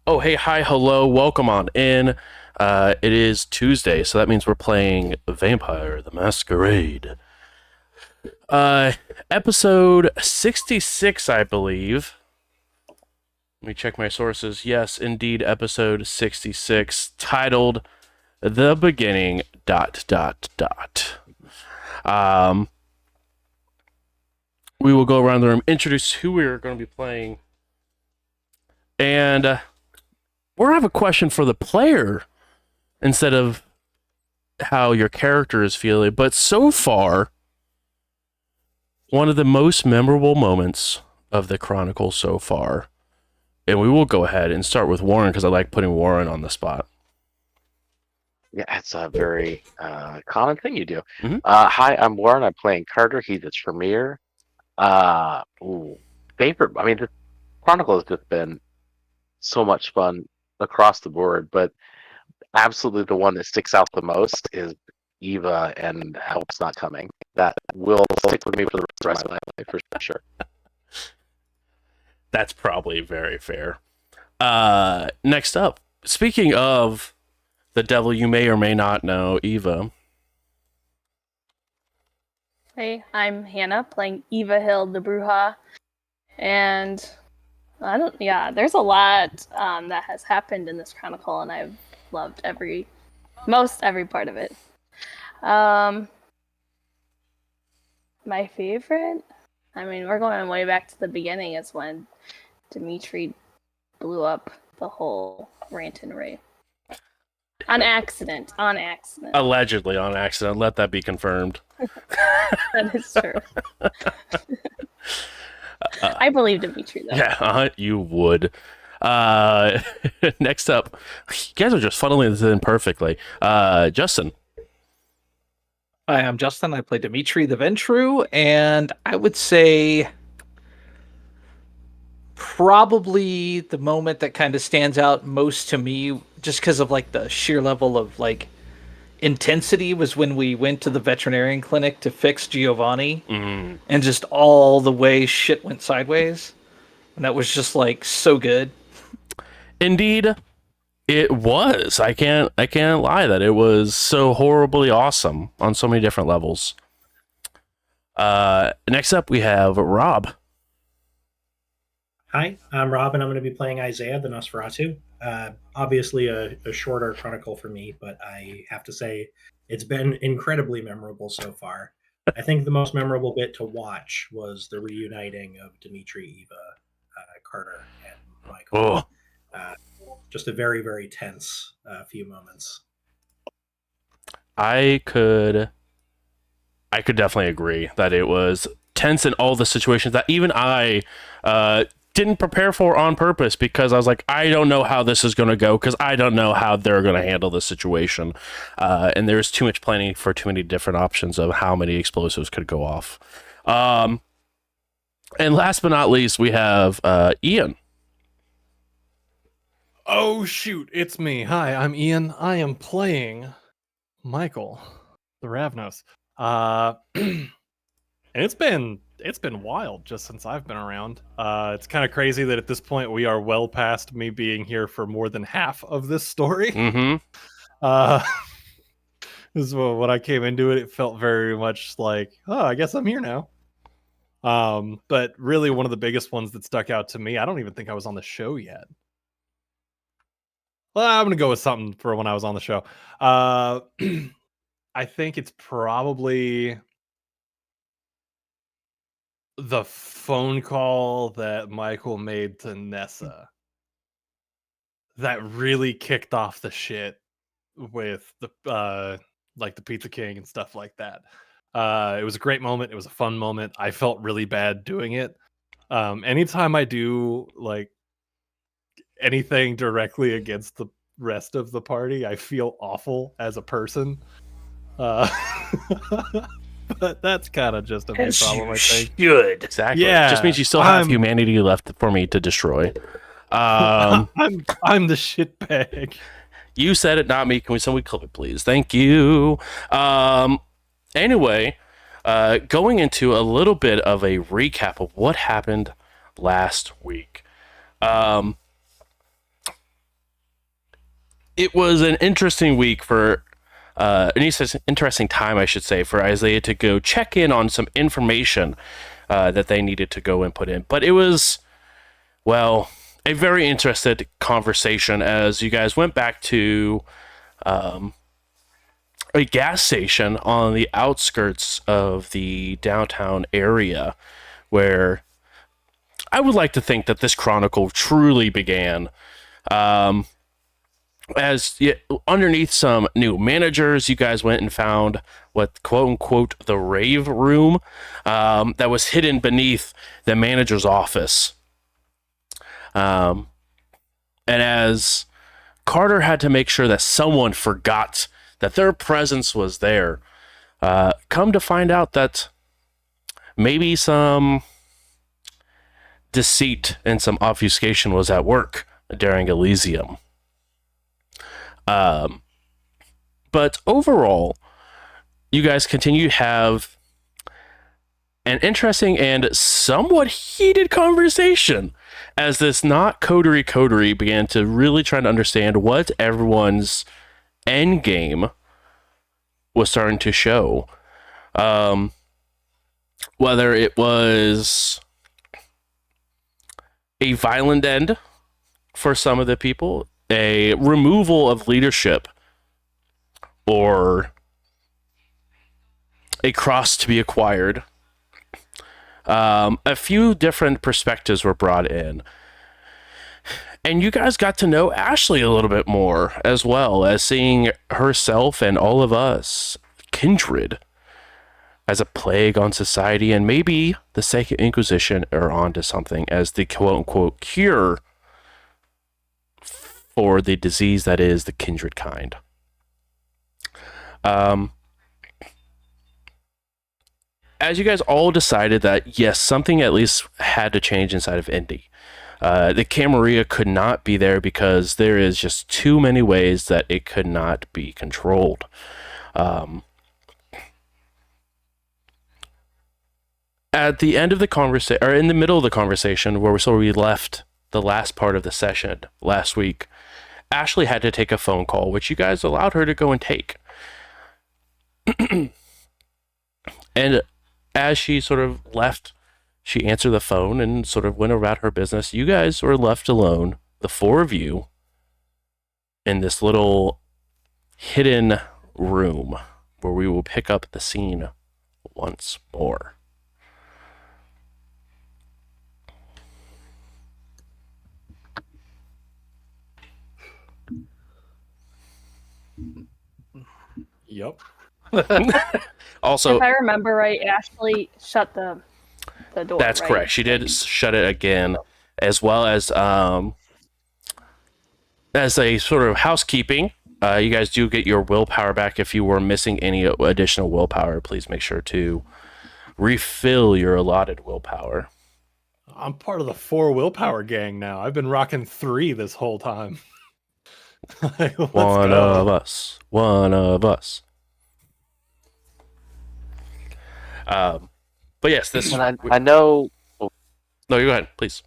Oh, hey, hi, hello, welcome on in. It is Tuesday, so that means we're playing Vampire the Masquerade. Uh, Episode 66, I believe. Let me check my sources. Yes, indeed, episode 66, titled The Beginning, dot, dot, dot. Um, we will go around the room, introduce who we're going to be playing, and we're going to have a question for the player instead of how your character is feeling. But so far, one of the most memorable moments of the Chronicle so far, and we will go ahead and start with Warren because I like putting Warren on the spot. Yeah, it's a very common thing you do. Mm-hmm. Hi, I'm Warren. I'm playing Carter. He's the Tremere. Ooh, favorite. I mean, the Chronicle has just been so much fun across the board, but absolutely the one that sticks out the most is Eva and Help's Not Coming. That will stick with me for the rest of my life for sure. That's probably very fair. Next up, speaking of the devil you may or may not know, Eva. Hey, I'm Hannah playing Eva Hill the Bruja, and there's a lot that has happened in this chronicle, and I've loved most every part of it. My favorite, I mean, we're going way back to the beginning, is when Dimitri blew up the whole rant and rave. On accident. Allegedly on accident. Let that be confirmed. That is true. I believe Dimitri, though. Yeah, you would. Next up, you guys are just funneling this in perfectly. Justin. Hi, I'm Justin. I play Dimitri the Ventru, and I would say probably the moment that kind of stands out most to me, just because of like the sheer level of like intensity, was when we went to the veterinarian clinic to fix Giovanni, and just all the way shit went sideways, and that was just like so good. Indeed, it was. I can't lie that it was so horribly awesome on so many different levels. Next up we have Rob. Hi, I'm Rob, and I'm going to be playing Isaiah the Nosferatu. Obviously, a shorter chronicle for me, but I have to say it's been incredibly memorable so far. I think the most memorable bit to watch was the reuniting of Dimitri, Eva, Carter, and Michael. Oh. Just a very, very tense few moments. I could definitely agree that it was tense in all the situations that even I didn't prepare for on purpose, because I was like, I don't know how this is going to go, because I don't know how they're going to handle this situation. And there's too much planning for too many different options of how many explosives could go off. And last but not least, we have Ian. Oh, shoot. It's me. Hi, I'm Ian. I am playing Michael, the Ravnos. And it's been wild just since I've been around. It's kind of crazy that at this point we are well past me being here for more than half of this story. Mm-hmm. This is when I came into it, it felt very much like, oh, I guess I'm here now. But really one of the biggest ones that stuck out to me, I don't even think I was on the show yet. Well, I'm going to go with something for when I was on the show. I think it's probably the phone call that Michael made to Nessa that really kicked off the shit with the like the Pizza King and stuff like that. It was a great moment. It was a fun moment. I felt really bad doing it. Anytime I do like anything directly against the rest of the party, I feel awful as a person. But that's kind of just a big problem, I think. Should. Exactly. Yeah, It just means you still have humanity left for me to destroy. I'm the shitbag. You said it, not me. Can we clip it, please? Thank you. Anyway, going into a little bit of a recap of what happened last week. it was an interesting week for an interesting time, I should say, for Isaiah to go check in on some information that they needed to go and put in. But it was, well, a very interesting conversation as you guys went back to a gas station on the outskirts of the downtown area where I would like to think that this chronicle truly began. As underneath some new managers, you guys went and found what quote unquote the rave room that was hidden beneath the manager's office. And as Carter had to make sure that someone forgot that their presence was there, come to find out that maybe some deceit and some obfuscation was at work during Elysium. But overall, you guys continue to have an interesting and somewhat heated conversation as this not coterie began to really try to understand what everyone's end game was starting to show. Whether it was a violent end for some of the people, a removal of leadership, or a cross to be acquired. A few different perspectives were brought in. And you guys got to know Ashley a little bit more, as well as seeing herself and all of us, kindred, as a plague on society, and maybe the Second Inquisition are onto something as the quote-unquote cure for the disease that is the kindred kind. As you guys all decided that, yes, something at least had to change inside of Indy. The Camarilla could not be there because there is just too many ways that it could not be controlled. At the end of the conversation, or in the middle of the conversation, where we left the last part of the session last week, Ashley had to take a phone call, which you guys allowed her to go and take. And as she sort of left, she answered the phone and sort of went about her business. You guys were left alone, the four of you, in this little hidden room where we will pick up the scene once more. Yep. Also, If I remember right, Ashley shut the door. that's right? correct. She did shut it again, as well as a sort of housekeeping. You guys do get your willpower back. If you were missing any additional willpower, please make sure to refill your allotted willpower. I'm part of the 4 willpower gang now. I've been rocking 3 this whole time. Let's One go. of us. One of us. But yes, this. And I know. No, you go ahead, please.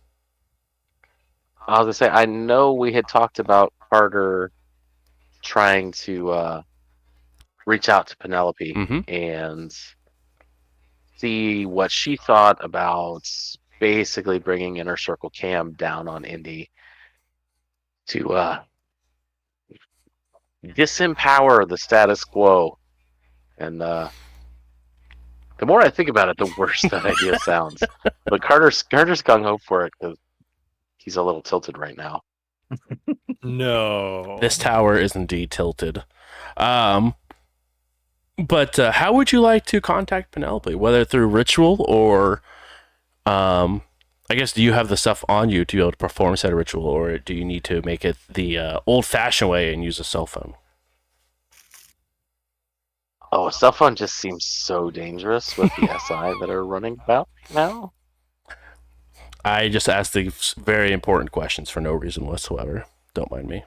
I was gonna say I know we had talked about Carter trying to reach out to Penelope Mhm. and see what she thought about basically bringing Inner Circle Cam down on Indy to disempower the status quo. And the more I think about it, the worse that idea sounds. But Carter's gung ho for it because he's a little tilted right now. No. This tower is indeed tilted. But how would you like to contact Penelope? Whether through ritual or, I guess, do you have the stuff on you to be able to perform said ritual, or do you need to make it the old-fashioned way and use a cell phone? Oh, cell phone just seems so dangerous with the SI that are running about now. I just asked these very important questions for no reason whatsoever. Don't mind me.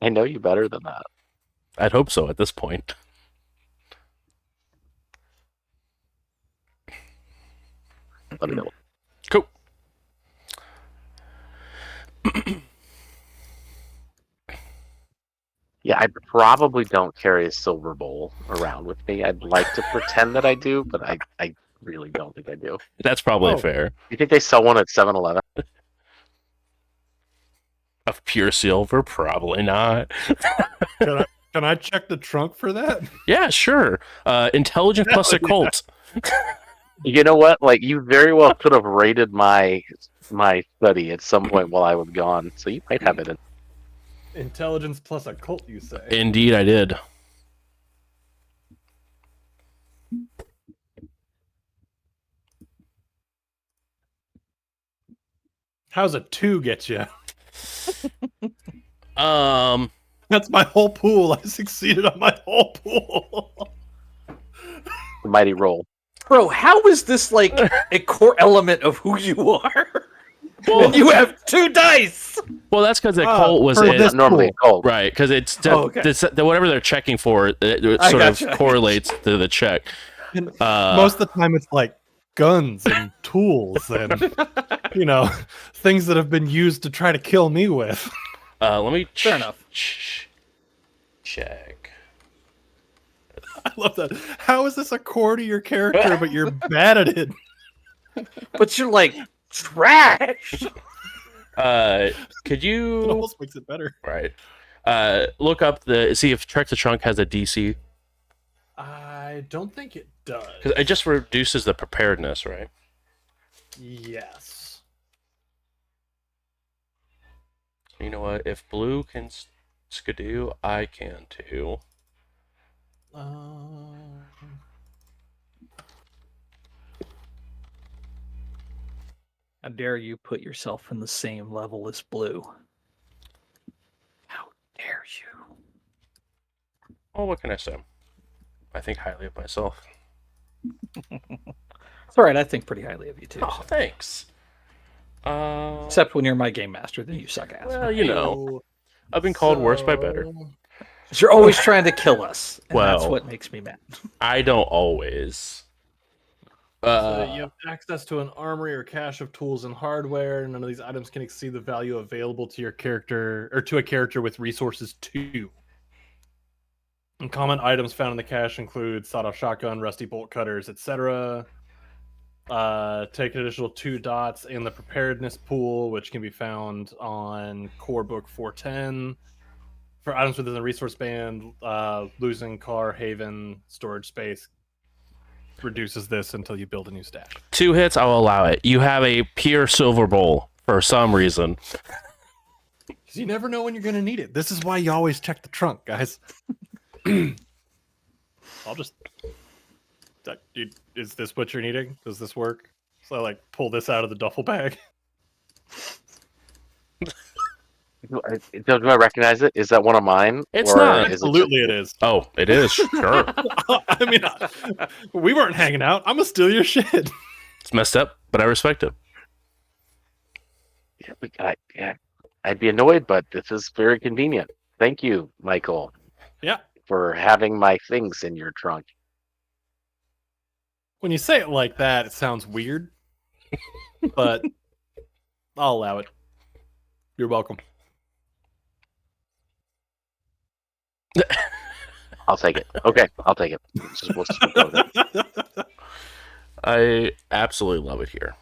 I know you better than that. I'd hope so at this point. Let me know. Cool. Yeah, I probably don't carry a silver bowl around with me. I'd like to pretend that I do, but I really don't think I do. That's probably Oh. fair. You think they sell one at 7-Eleven? Of pure silver, probably not. Can I check the trunk for that? Yeah, sure. Intelligence plus Hell yeah. occult. You know what? Like, you very well could have raided my study at some point while I was gone, so you might have it in. Intelligence plus occult, you say? Indeed, I did. How's a 2 get you? That's my whole pool. I succeeded on my whole pool. The mighty roll. Bro, how is this like a core element of who you are? Well, You have 2 dice. well, that's because the occult was for in, this Normally a pool. cult. right. Because it's Oh, okay. whatever they're checking for, it I sort of gotcha. correlates to the check. And Uh, most of the time, it's like guns and tools and things that have been used to try to kill me with. let me Fair enough. check. I love that. How is this a core to your character, but you're bad at it? But you're like trash. Could It you almost makes it better. right? Look up see if Trek the Trunk has a DC, I don't think it does. because it just reduces the preparedness, right? Yes. You know what? If blue can skidoo, I can too. How dare you put yourself in the same level as Blue? How dare you? Oh, what can I say? I think highly of myself. It's all right. I think pretty highly of you too. Oh, so. thanks. Except when you're my game master, then you suck ass. Well, you know, I've been called worse by better. 'Cause you're always trying to kill us, and that's Well. what makes me mad. I don't always. So you have access to an armory or cache of tools and hardware. None of these items can exceed the value available to your character or to a character with resources 2. And common items found in the cache include sawed-off shotgun, rusty bolt cutters, etc. Take an additional 2 dots in the preparedness pool, which can be found on Core Book 410. For items within the resource band, losing car, haven, storage space reduces this until you build a new stash. 2 hits, I'll allow it. You have a pure silver bowl for some reason. Because you never know when you're going to need it. This is why you always check the trunk, guys. I'll just... Is this what you're needing? Does this work? So I like pull this out of the duffel bag. Do I recognize it? Is that one of mine? It's Or not. is Absolutely it is. Oh, it is. Sure. I mean, we weren't hanging out. I'm going to steal your shit. It's messed up, but I respect it. I'd be annoyed, but this is very convenient. Thank you, Michael, Yeah. for having my things in your trunk. When you say it like that, it sounds weird. But I'll allow it. You're welcome. I'll take it. Okay, I'll take it. We'll just go with it. I absolutely love it here.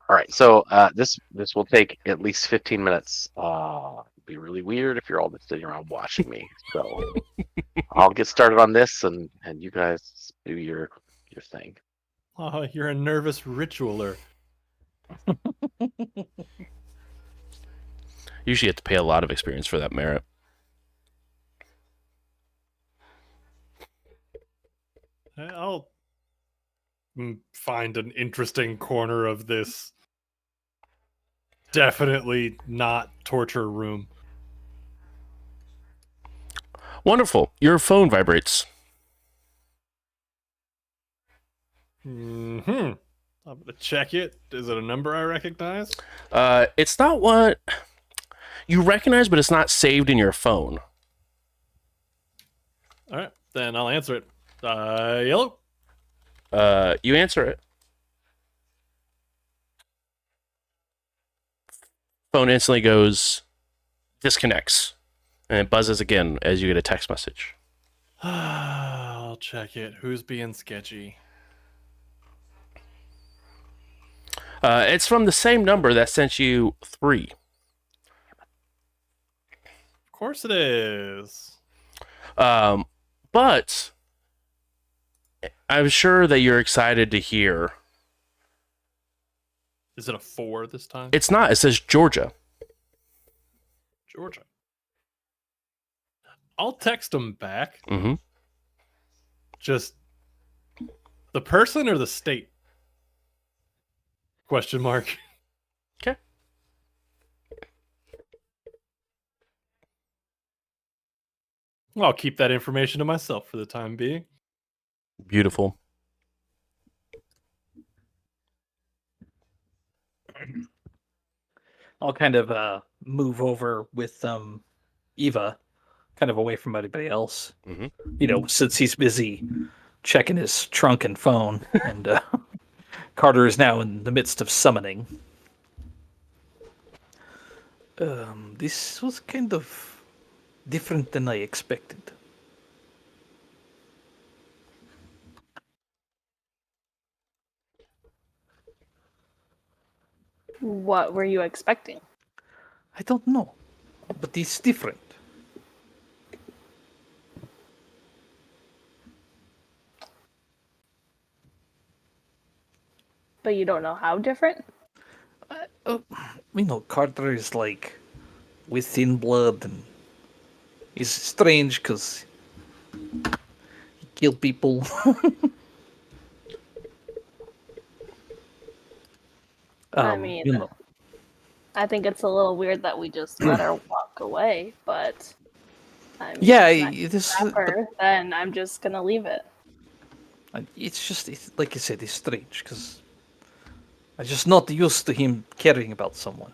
All right, so this will take at least 15 minutes. It'd be really weird if you're all just sitting around watching me. So I'll get started on this, and you guys do your thing. Oh, you're a nervous ritualer. Usually you have to pay a lot of experience for that merit. I'll find an interesting corner of this definitely not torture room. Wonderful. Your phone vibrates. I'm gonna check it. Is it a number I recognize? It's not what you recognize, but it's not saved in your phone. All right, then I'll answer it. Yellow. You answer it. Phone instantly goes, disconnects, and it buzzes again as you get a text message. I'll check it. Who's being sketchy? It's from the same number that sent you 3. Of course it is. But I'm sure that you're excited to hear. Is it a 4 this time? It's not. It says Georgia. Georgia. I'll text him back. Mm-hmm. Just the person or the state? Question mark. Okay. I'll keep that information to myself for the time being. Beautiful. I'll kind of move over with Eva, kind of away from anybody else. Mm-hmm. Since he's busy checking his trunk and phone, and Carter is now in the midst of summoning. This was kind of different than I expected. What were you expecting? I don't know, but it's different. But you don't know how different? Carter is like within blood, and he's strange because he killed people. I mean, I think it's a little weird that we just let her walk away, but I mean, yeah, if it's not her, then I'm just gonna leave it. It's like you said, it's strange because I'm just not used to him caring about someone.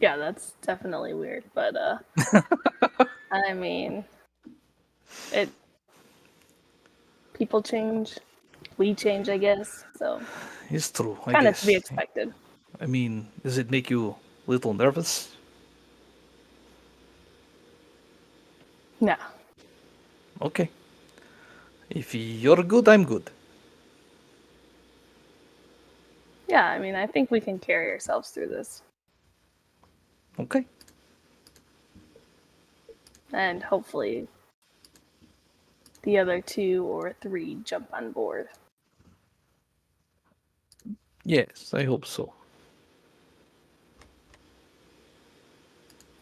Yeah, that's definitely weird, but I mean, people change, we change, I guess. So It's true, I kind of guess. to be expected. I mean, does it make you a little nervous? No. Okay. If you're good, I'm good. Yeah, I mean, I think we can carry ourselves through this. Okay. And hopefully the other 2 or 3 jump on board. Yes, I hope so.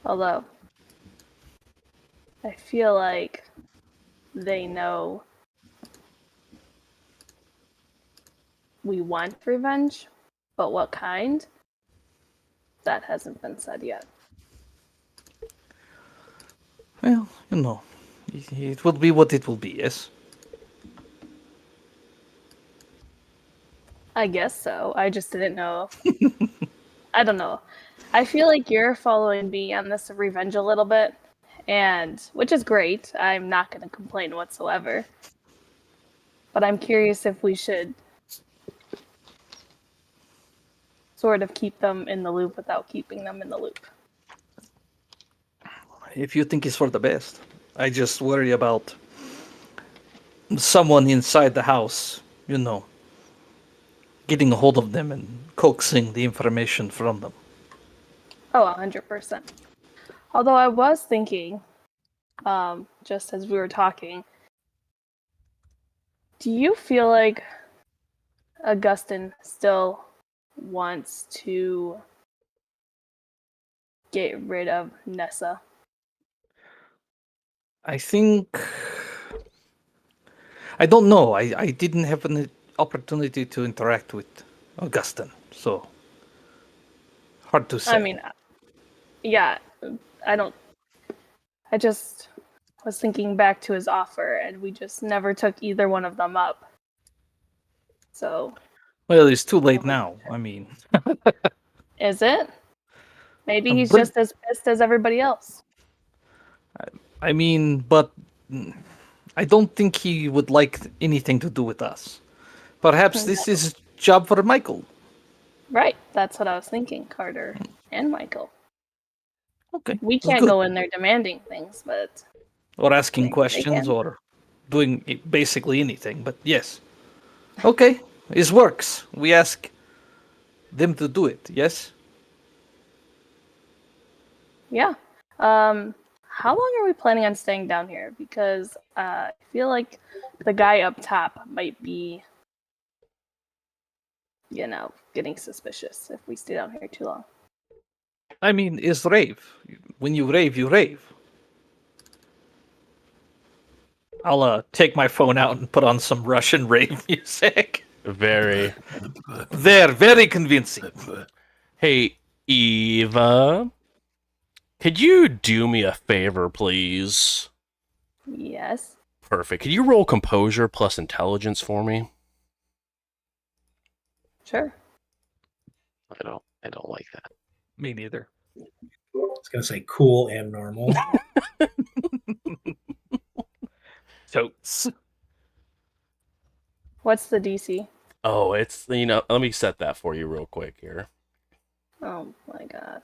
Although, I feel like they know we want revenge, but what kind? That hasn't been said yet. Well, it will be what it will be, yes? I guess so. I just didn't know. I don't know. I feel like you're following me on this revenge a little bit, and which is great. I'm not going to complain whatsoever. But I'm curious if we should sort of keep them in the loop without keeping them in the loop. If you think it's for the best. I just worry about someone inside the house, getting a hold of them and coaxing the information from them. Oh, 100%. Although I was thinking, just as we were talking, do you feel like Augustin still wants to get rid of Nessa? I think... I don't know. I didn't have an opportunity to interact with Augustin, so... hard to say. I mean, yeah, I just was thinking back to his offer, and we just never took either one of them up. So... Well, it's too late now. I mean... Is it? Maybe he's just as pissed as everybody else. I mean, but I don't think he would like anything to do with us. Perhaps this is a job for Michael. Right, that's what I was thinking, Carter. and Michael. Okay. We that's can't good. go in there demanding things, but Or asking They questions can. or doing basically anything, but yes. Okay, it works. We ask them to do it, yes? yeah. How long are we planning on staying down here? Because I feel like the guy up top might be, getting suspicious if we stay down here too long. I mean, it's rave. When you rave, you rave. I'll take my phone out and put on some Russian rave music. Very. They're very convincing. Hey, Eva. Could you do me a favor, please? Yes. Perfect. Could you roll composure plus intelligence for me? Sure. I don't like that. Me neither. I was gonna say cool and normal. Totes. What's the DC? Oh, it's, let me set that for you real quick here. Oh my god.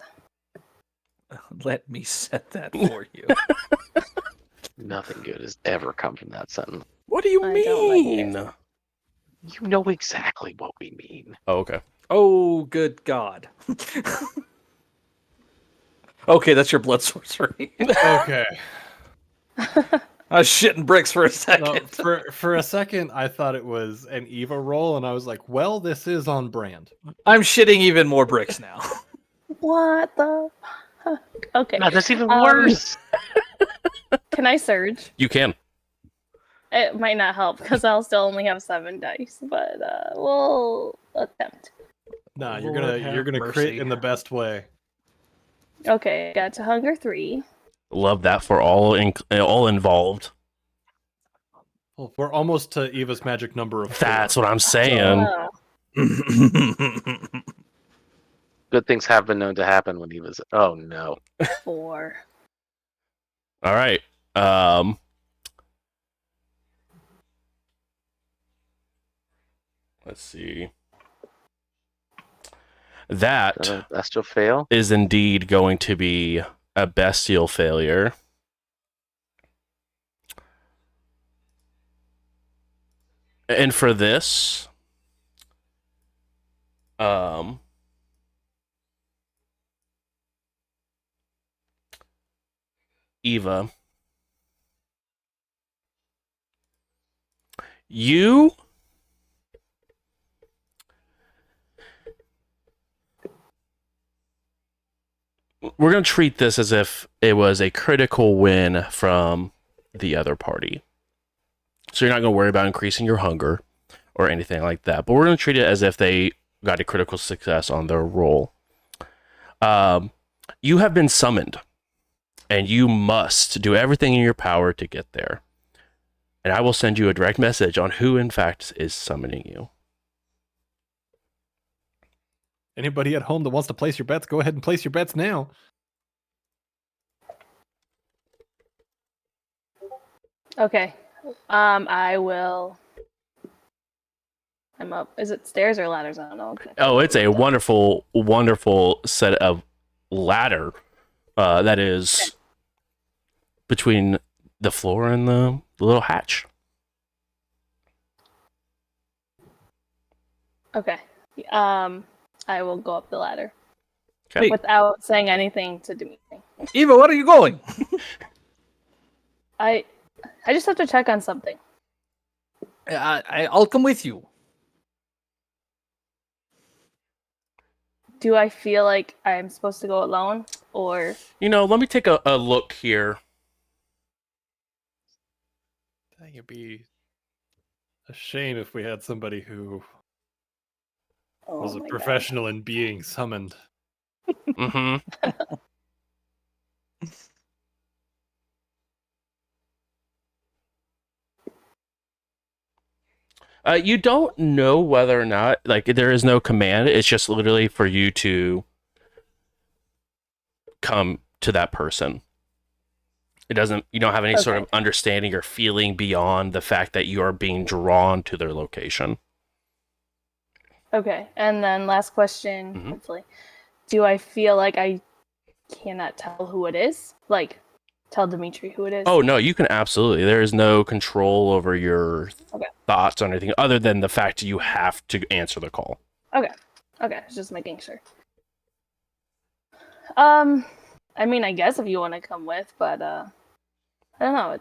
Let me set that for you. Nothing good has ever come from that sentence. What do you I don't like mean? it. You know exactly what we mean. Oh, okay. Oh, good God. Okay, that's your blood sorcery. Okay. I was shitting bricks for a No, second. for a second, I thought it was an Eva roll, and I was like, well, this is on brand. I'm shitting even more bricks now. What the fuck? Okay. No, that's even worse. Can I surge? You can. It might not help because I'll still only have 7 dice, but we'll attempt. Nah, Lord you're have gonna mercy. crit in the best way. Okay, got to hunger 3. Love that for all involved. Well, we're almost to Eva's magic number of 4. That's what I'm saying. Good things have been known to happen when he was. Oh no. 4. All right. Let's see. Is that That a bestial fail? is indeed going to be a bestial failure. And for this, Eva, you we're going to treat this as if it was a critical win from the other party. So you're not going to worry about increasing your hunger or anything like that. But we're going to treat it as if they got a critical success on their roll. You have been summoned, and you must do everything in your power to get there. And I will send you a direct message on who, in fact, is summoning you. Anybody at home that wants to place your bets, go ahead and place your bets now. Okay. I will. I'm up. Is it stairs or ladders? I don't know. Oh, it's a wonderful, wonderful set of ladder that is between the floor and the little hatch. Okay. I will go up the ladder. Okay. Without saying anything to Dimitri. Eva, where are you going? I just have to check on something. I'll come with you. Do I feel like I'm supposed to go alone, or Let me take a look here. I think it'd be a shame if we had somebody who was a my God. professional in being summoned. Mm-hmm. You don't know whether or not, there is no command. It's just literally for you to come to that person. You don't have any sort of understanding or feeling beyond the fact that you are being drawn to their location. Okay, and then last question, Mhm. hopefully. do I feel like I cannot tell who it is? Like, tell Dimitri who it is? Oh no, you can absolutely. There is no control over your Okay. thoughts or anything other than the fact you have to answer the call. Okay, just making sure. I mean, I guess if you want to come with, but I don't know.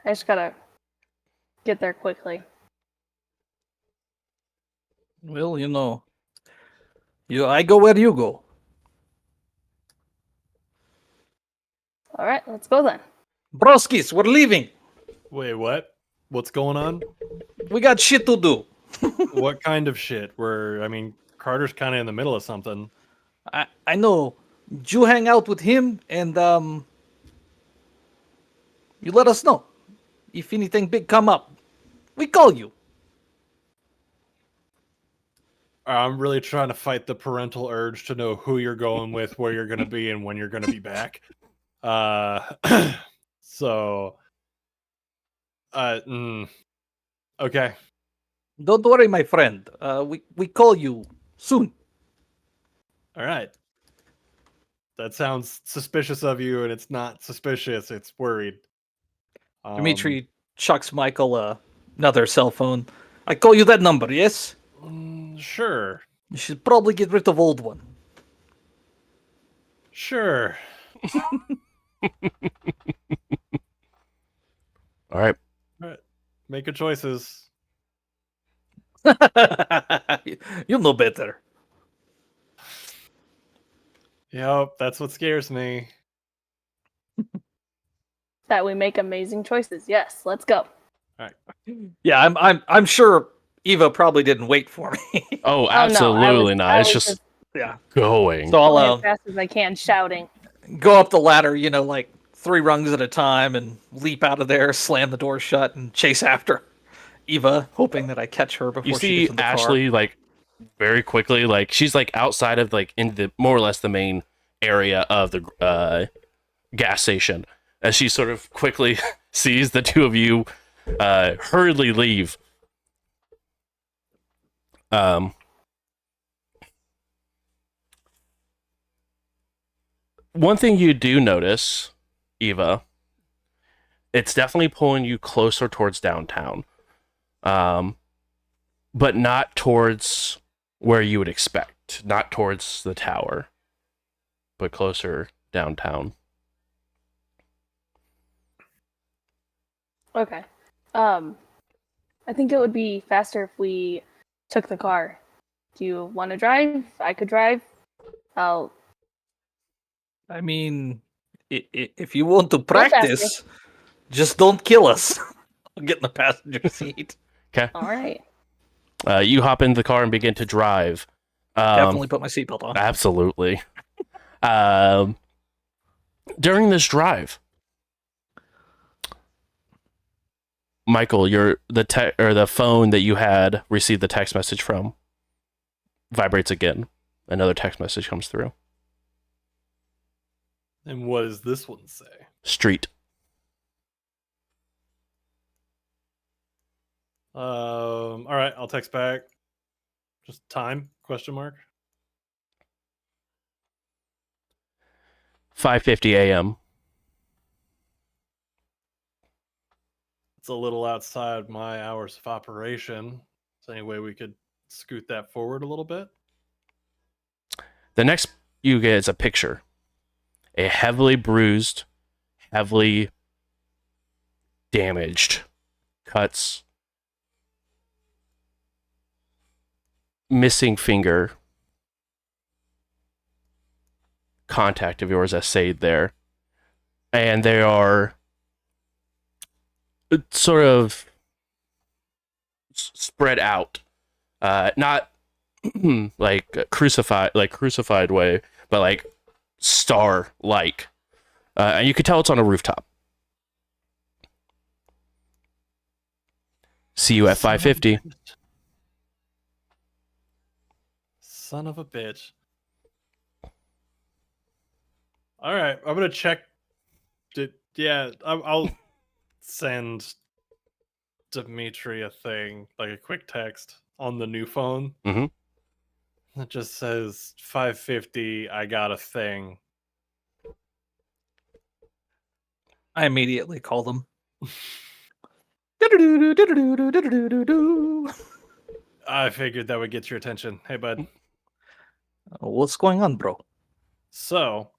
I just gotta get there quickly. Well, I go where you go. All right, let's go then. Broskis, we're leaving. Wait, what? What's going on? We got shit to do. What kind of shit? Carter's kind of in the middle of something. I know. You hang out with him, and you let us know if anything big come up. We call you. I'm really trying to fight the parental urge to know who you're going with, where you're going to be, and when you're going to be back. So, okay. Don't worry, my friend. We call you soon. All right. That sounds suspicious of you, and it's not suspicious. It's worried. Dimitri chucks Michael another cell phone. I call you that number, yes? Sure. You should probably get rid of old one. Sure. All right. All right. Make your choices. You'll know better. Yep, that's what scares me. That we make amazing choices. Yes, let's go. Yeah, I'm sure Eva probably didn't wait for me. Oh, I absolutely was- not. I It's was just Yeah. going. So going I'll as fast as I can, shouting. go up the ladder, like 3 rungs at a time, and leap out of there, slam the door shut, and chase after Eva, hoping that I catch her before You she see gets in the Ashley like very quickly, like she's like outside of like in the more or less the main area of the gas station, as she sort of quickly sees the two of you hurriedly leave. One thing you do notice, Eva, it's definitely pulling you closer towards downtown, but not towards where you would expect, not towards the tower, but closer downtown. Okay. I think it would be faster if we took the car. Do you want to drive? I could drive. I'll. I mean, if you want to Go practice, just don't kill us. I'll get in the passenger seat. Okay. All right. You hop into the car and begin to drive. Definitely put my seatbelt on. Absolutely. During this drive, Michael, the phone that you had received the text message from vibrates again. Another text message comes through. And what does this one say? Street. All right, I'll text back. Just time? Question mark. 5:50 a.m. It's a little outside my hours of operation. Is there any way we could scoot that forward a little bit? The next you get is a picture. A heavily bruised, heavily damaged, cuts, missing finger, contact of yours essayed there. And they are sort of spread out. Not like crucified way, but like star like. And you can tell it's on a rooftop. See you at 5:50. Son of a bitch. All right, I'm gonna check. I'll send Dimitri a thing, like a quick text on the new phone. Mhm. It just says 550. I got a thing. I immediately call them. I figured that would get your attention. Hey, bud. What's going on, bro? So,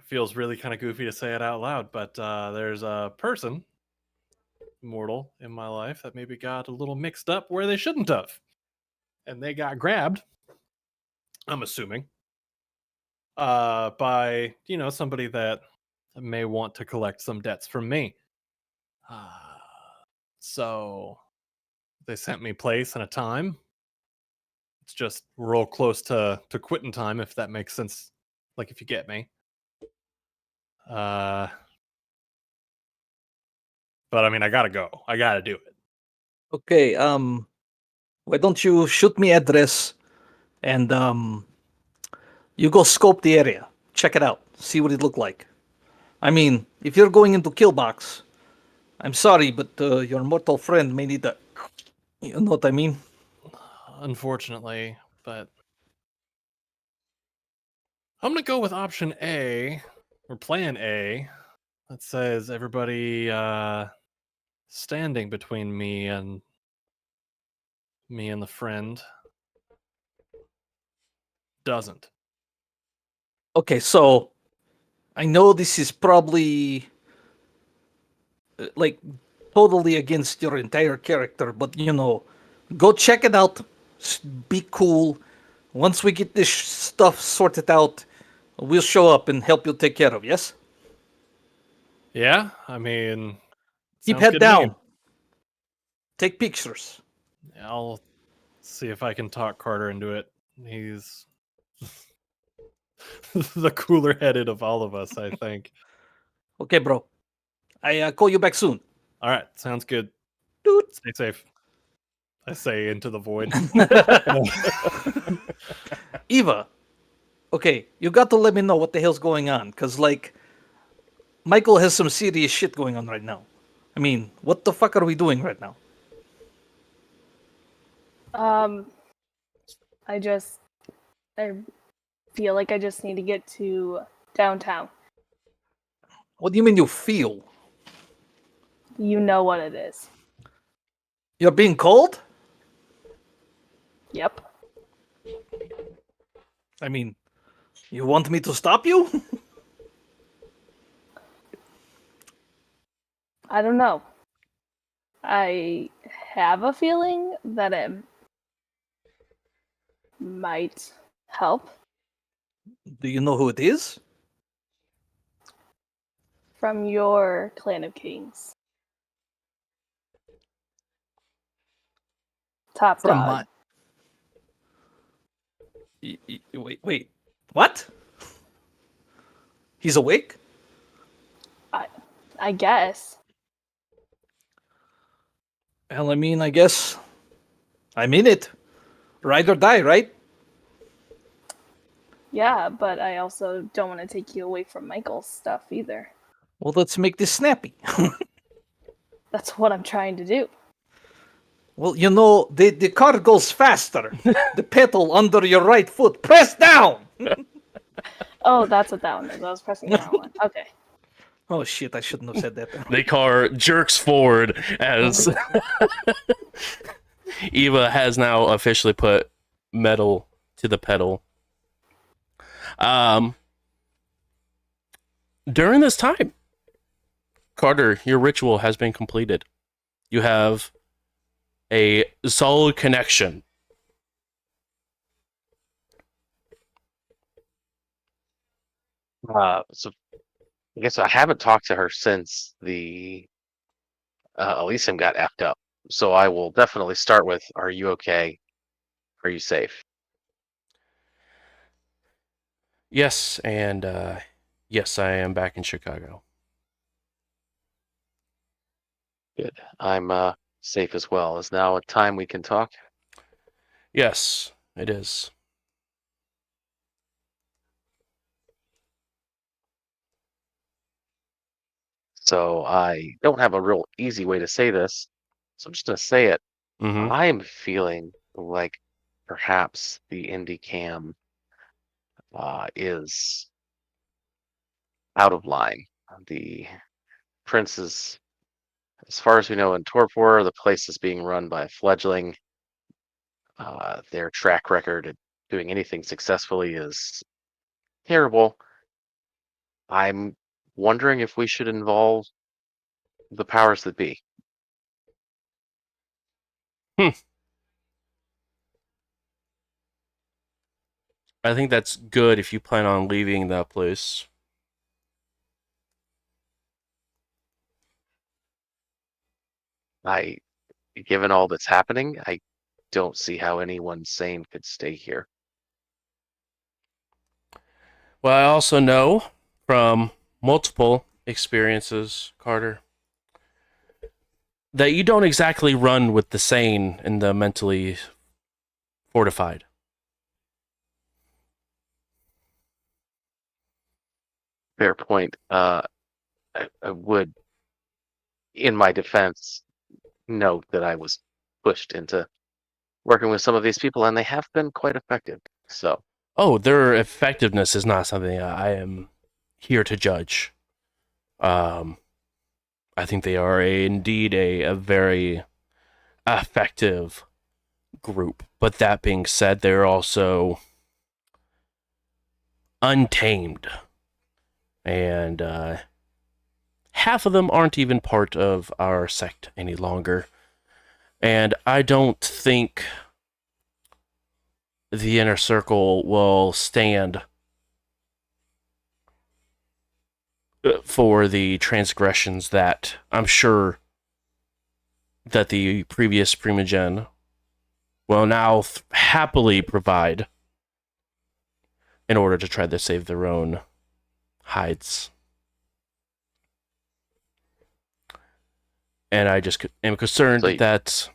feels really kind of goofy to say it out loud, but there's a person, mortal, in my life that maybe got a little mixed up where they shouldn't have. And they got grabbed, I'm assuming, by, somebody that may want to collect some debts from me. So they sent me place and a time. It's just real close to quitting time, if that makes sense. Like, if you get me. But I mean, I gotta go. I gotta do it. Okay, why don't you shoot me address and you go scope the area. Check it out. See what it look like. I mean, if you're going into Killbox, I'm sorry, but your mortal friend may need a... You know what I mean? Unfortunately, but I'm gonna go with option A or plan A. That says everybody standing between me and the friend doesn't. Okay, so I know this is probably like totally against your entire character, but go check it out. Be cool. Once we get this stuff sorted out, we'll show up and help you take care of. Yes. Yeah, I mean, Keep sounds head good to me. down. Take pictures. I'll see if I can talk Carter into it. He's the cooler headed of all of us, I think. Okay, bro. I call you back soon. All right, sounds good. Dude. Stay safe. I say into the void. Eva. Okay, you got to let me know what the hell's going on, cause like, Michael has some serious shit going on right now. I mean, what the fuck are we doing right now? I feel like I just need to get to downtown. What do you mean you feel? You know what it is. You're being cold? Yep. I mean, you want me to stop you? I don't know. I have a feeling that it might help. Do you know who it is? From your Clan of Kings. Top From dog. Wait. What? He's awake? I guess. Well, I mean, I guess I'm in it. Ride or die, right? Yeah, but I also don't want to take you away from Michael's stuff either. Well, let's make this snappy. That's what I'm trying to do. Well, the car goes faster. The pedal under your right foot. Press down! Oh, that's what that one is. I was pressing the wrong one. Okay. Oh, shit, I shouldn't have said that. The car jerks forward as Eva has now officially put metal to the pedal. During this time, Carter, your ritual has been completed. You have a solid connection. So I guess I haven't talked to her since the Elysium got effed up. So I will definitely start with, are you okay? Are you safe? Yes, and yes, I am back in Chicago. Good. I'm safe as well. Is now a time we can talk? Yes, it is. So I don't have a real easy way to say this. So I'm just going to say it. Mm-hmm. I'm feeling like perhaps the Indy cam is out of line. The princes, as far as we know in Torpor, the place is being run by a fledgling. Their track record at doing anything successfully is terrible. I'm wondering if we should involve the powers that be. I think that's good if you plan on leaving that place. Given all that's happening, I don't see how anyone sane could stay here. Well, I also know from multiple experiences, Carter, that you don't exactly run with the sane and the mentally fortified. Fair point. I would, in my defense, note that I was pushed into working with some of these people, and they have been quite effective. So, Oh, their effectiveness is not something I am here to judge. Um, I think they are indeed a very effective group. But that being said, they're also untamed. And half of them aren't even part of our sect any longer. And I don't think the inner circle will stand for the transgressions that I'm sure that the previous Primogen will now happily provide in order to try to save their own hides. And I just am concerned So- that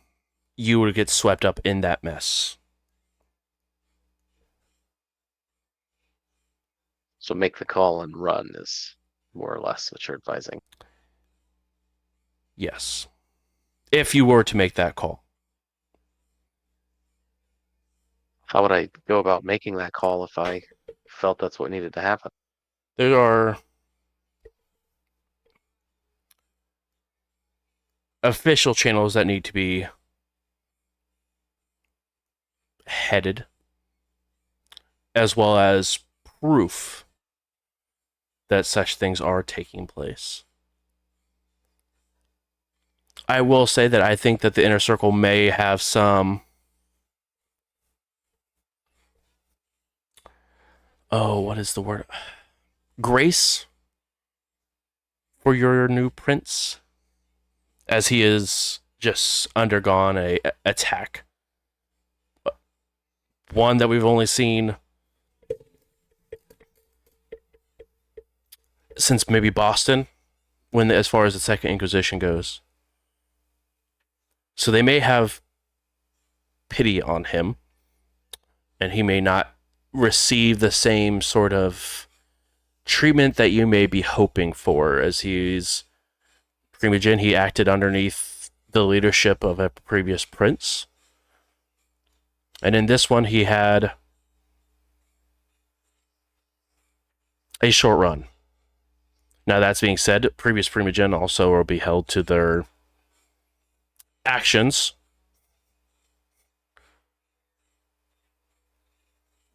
you would get swept up in that mess. so make the call and run is more or less what you're advising. Yes. If you were to make that call. How would I go about making that call if I felt that's what needed to happen? There are official channels that need to be headed, as well as proof that such things are taking place. I will say that I think that the inner circle may have some what is the word? Grace for your new prince, as he has just undergone a attack. One that we've only seen since maybe Boston, when as far as the Second Inquisition goes. So they may have pity on him, and he may not receive the same sort of treatment that you may be hoping for, as he's Primogen. He acted underneath the leadership of a previous prince, and in this one he had a short run. Now, that's being said, previous Primogen also will be held to their actions,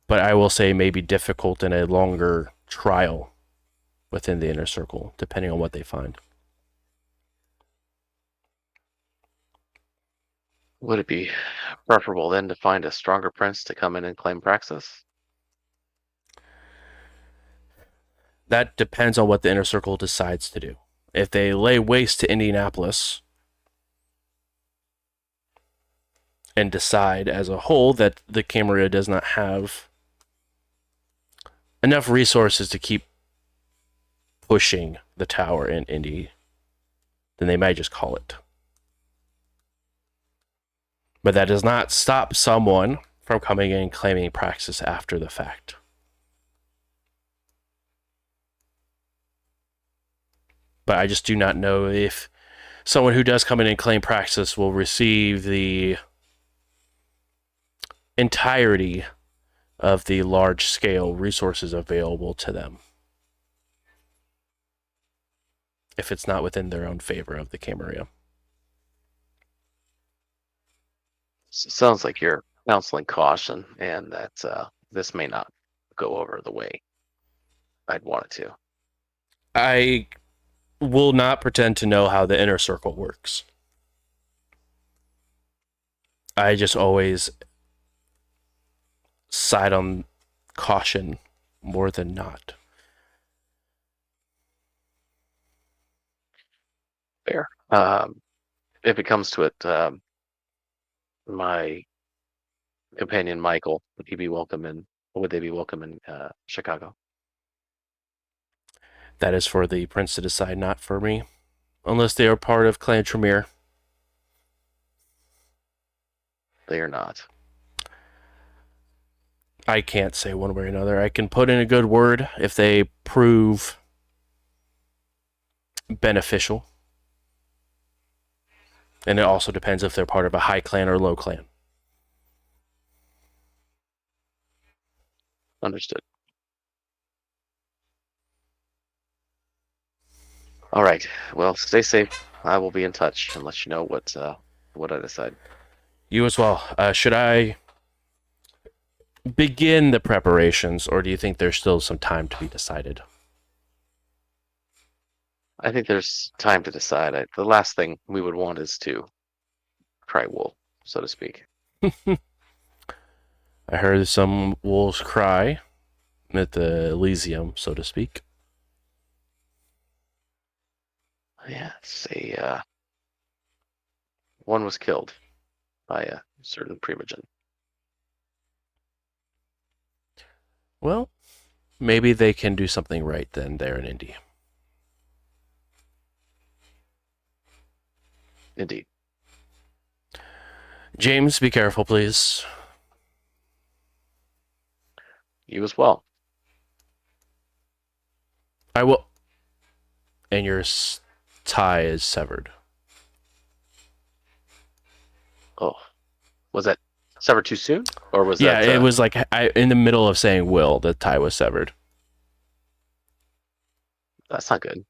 but I will say may be difficult in a longer trial within the inner circle, depending on what they find. Would it be preferable then to find a stronger prince to come in and claim Praxis? That depends on what the inner circle decides to do. If they lay waste to Indianapolis and decide as a whole that the Camarilla does not have enough resources to keep pushing the tower in Indy, then they might just call it. But that does not stop someone from coming in and claiming Praxis after the fact. But I just do not know if someone who does come in and claim praxis will receive the entirety of the large-scale resources available to them if it's not within their own favor of the Camarilla. Sounds like you're counseling caution, and that this may not go over the way I'd want it to. I will not pretend to know how the inner circle works. I just always side on caution more than not. Fair. If it comes to it, my companion Michael, would he be welcome in? Would they be welcome in Chicago? That is for the prince to decide, not for me. Unless they are part of Clan Tremere. They are not. I can't say one way or another. I can put in a good word if they prove beneficial. And it also depends if they're part of a high clan or low clan. Understood. All right. Well, stay safe. I will be in touch and let you know what I decide. You as well. Should I begin the preparations, or do you think there's still some time to be decided? I think there's time to decide. The last thing we would want is to cry wolf, so to speak. I heard some wolves cry at the Elysium, so to speak. Yeah, say one was killed by a certain primogen. Well, maybe they can do something right then there in Indy. Indeed. James, be careful, please. You as well. I will. And your tie is severed. Oh, was that severed too soon, or was Yeah, that? it was like in the middle of saying "will," the tie was severed. That's not good.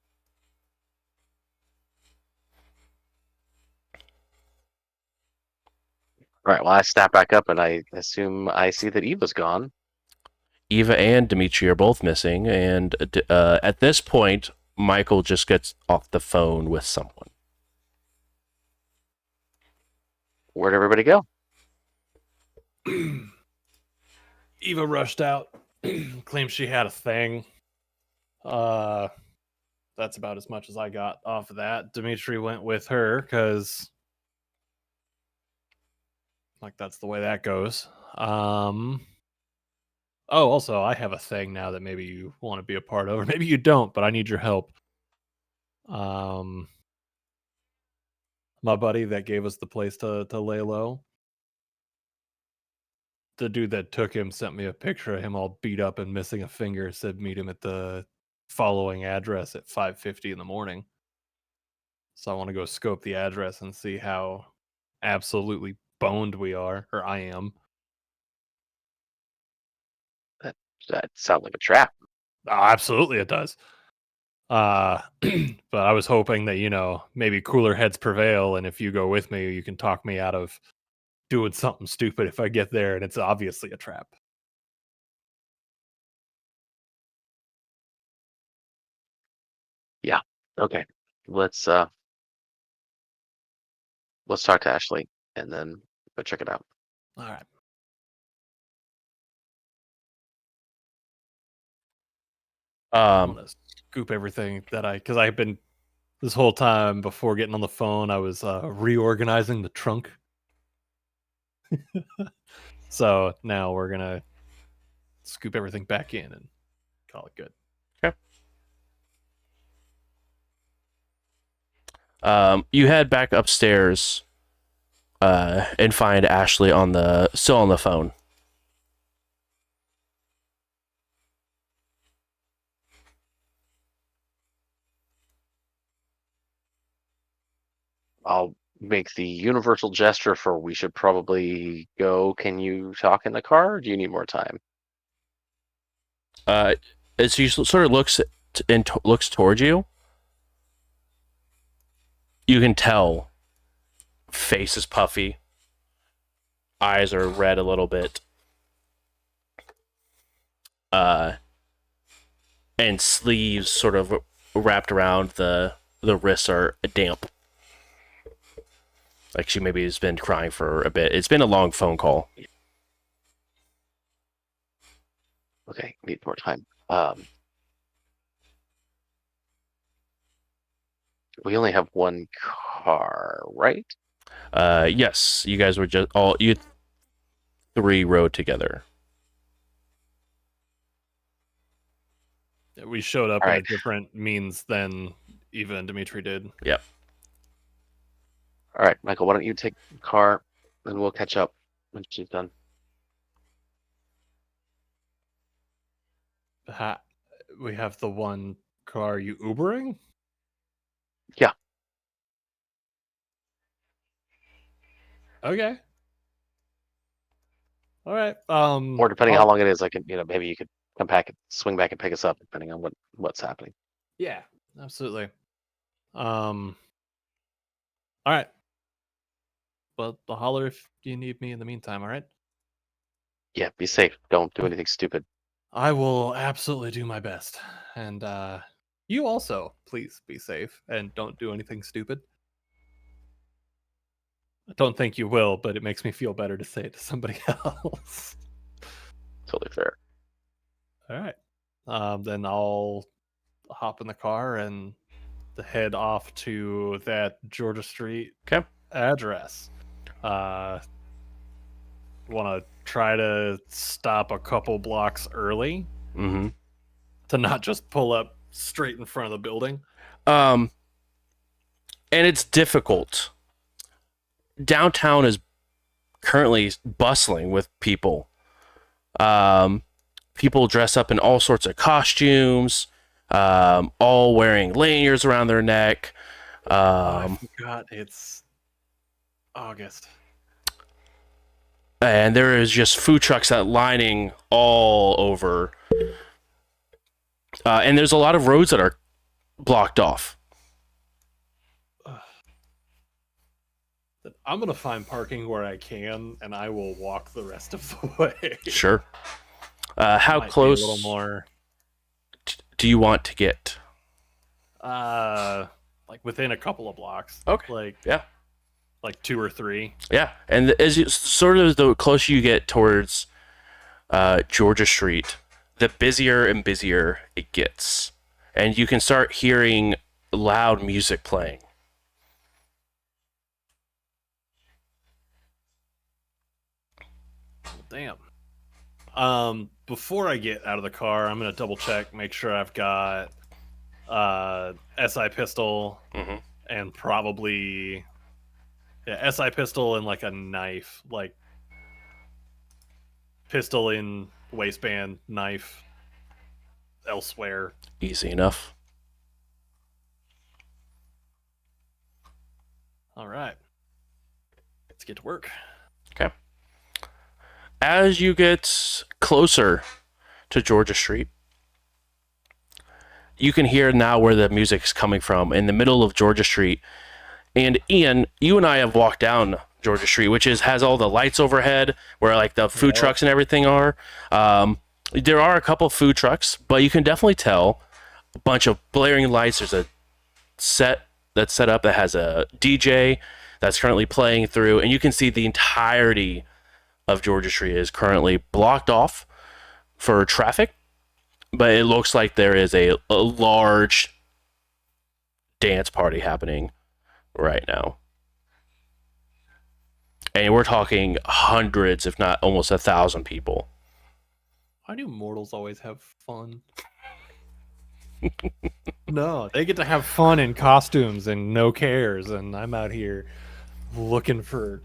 All right. Well, I snap back up, and I assume I see that Eva's gone. Eva and Dimitri are both missing, and at this point, Michael just gets off the phone with someone. Where'd everybody go? Eva rushed out, claimed she had a thing. That's about as much as I got off of that. Dimitri went with her because, like, that's the way that goes. Oh, also, I have a thing now that maybe you want to be a part of, or maybe you don't, but I need your help. My buddy that gave us the place to lay low, the dude that took him sent me a picture of him all beat up and missing a finger, said meet him at the following address at 5:50 in the morning. So I want to go scope the address and see how absolutely boned we are, or I am. That sounds like a trap. Oh, absolutely it does. But I was hoping that, maybe cooler heads prevail, and if you go with me, you can talk me out of doing something stupid if I get there and it's obviously a trap. Yeah. Okay. Let's talk to Ashley and then go check it out. All right. I want to scoop everything because I've been this whole time before getting on the phone, I was reorganizing the trunk. So now we're gonna scoop everything back in and call it good. You head back upstairs and find Ashley still on the phone. I'll make the universal gesture for we should probably go. Can you talk in the car? Or do you need more time? As he sort of looks looks towards you, you can tell face is puffy, eyes are red a little bit, and sleeves sort of wrapped around the wrists are damp. Like she maybe has been crying for a bit. It's been a long phone call. Okay, need more time. We only have one car, right? Yes, you guys were just all you three rode together. We showed up All in a right. different means than Eva and Dimitri did. Yep. All right, Michael, why don't you take the car, and we'll catch up when she's done. We have the one car. You Ubering? Yeah. Okay. All right. Or depending on how long it is, I can, maybe you could come back and swing back and pick us up, depending on what's happening. Yeah, absolutely. All right. Well, I'll holler if you need me in the meantime. All right. Yeah, be safe. Don't do anything stupid. I will absolutely do my best, and you also, please be safe and don't do anything stupid. I don't think you will, but it makes me feel better to say it to somebody else. Totally fair. All right. Then I'll hop in the car and head off to that Georgia Street Okay. address. Want to try to stop a couple blocks early Mm-hmm. to not just pull up straight in front of the building. And it's difficult. Downtown is currently bustling with people. People dress up in all sorts of costumes, all wearing lanyards around their neck. I forgot it's August. And there is just food trucks that lining all over. And there's a lot of roads that are blocked off. I'm going to find parking where I can, and I will walk the rest of the way. Sure. How Might be close a little more do you want to get? like within a couple of blocks. Okay. Like Yeah. like 2 or 3. Yeah. And as you sort of the closer you get towards Georgia Street, the busier and busier it gets. And you can start hearing loud music playing. Damn. Before I get out of the car, I'm gonna double check, make sure I've got SI pistol Mhm. and probably SI pistol and like a knife, like pistol in waistband, knife elsewhere. Easy enough. All right, let's get to work. Okay. As you get closer to Georgia Street, you can hear now where the music's coming from in the middle of Georgia Street. And Ian, you and I have walked down Georgia Street, which has all the lights overhead where like the food trucks and everything are. There are a couple food trucks, but you can definitely tell a bunch of blaring lights. There's a set that's set up that has a DJ that's currently playing through, and you can see the entirety of Georgia Street is currently blocked off for traffic, but it looks like there is a large dance party happening right now. And we're talking hundreds, if not almost 1,000 people. Why do mortals always have fun? No, they get to have fun in costumes and no cares, and I'm out here looking for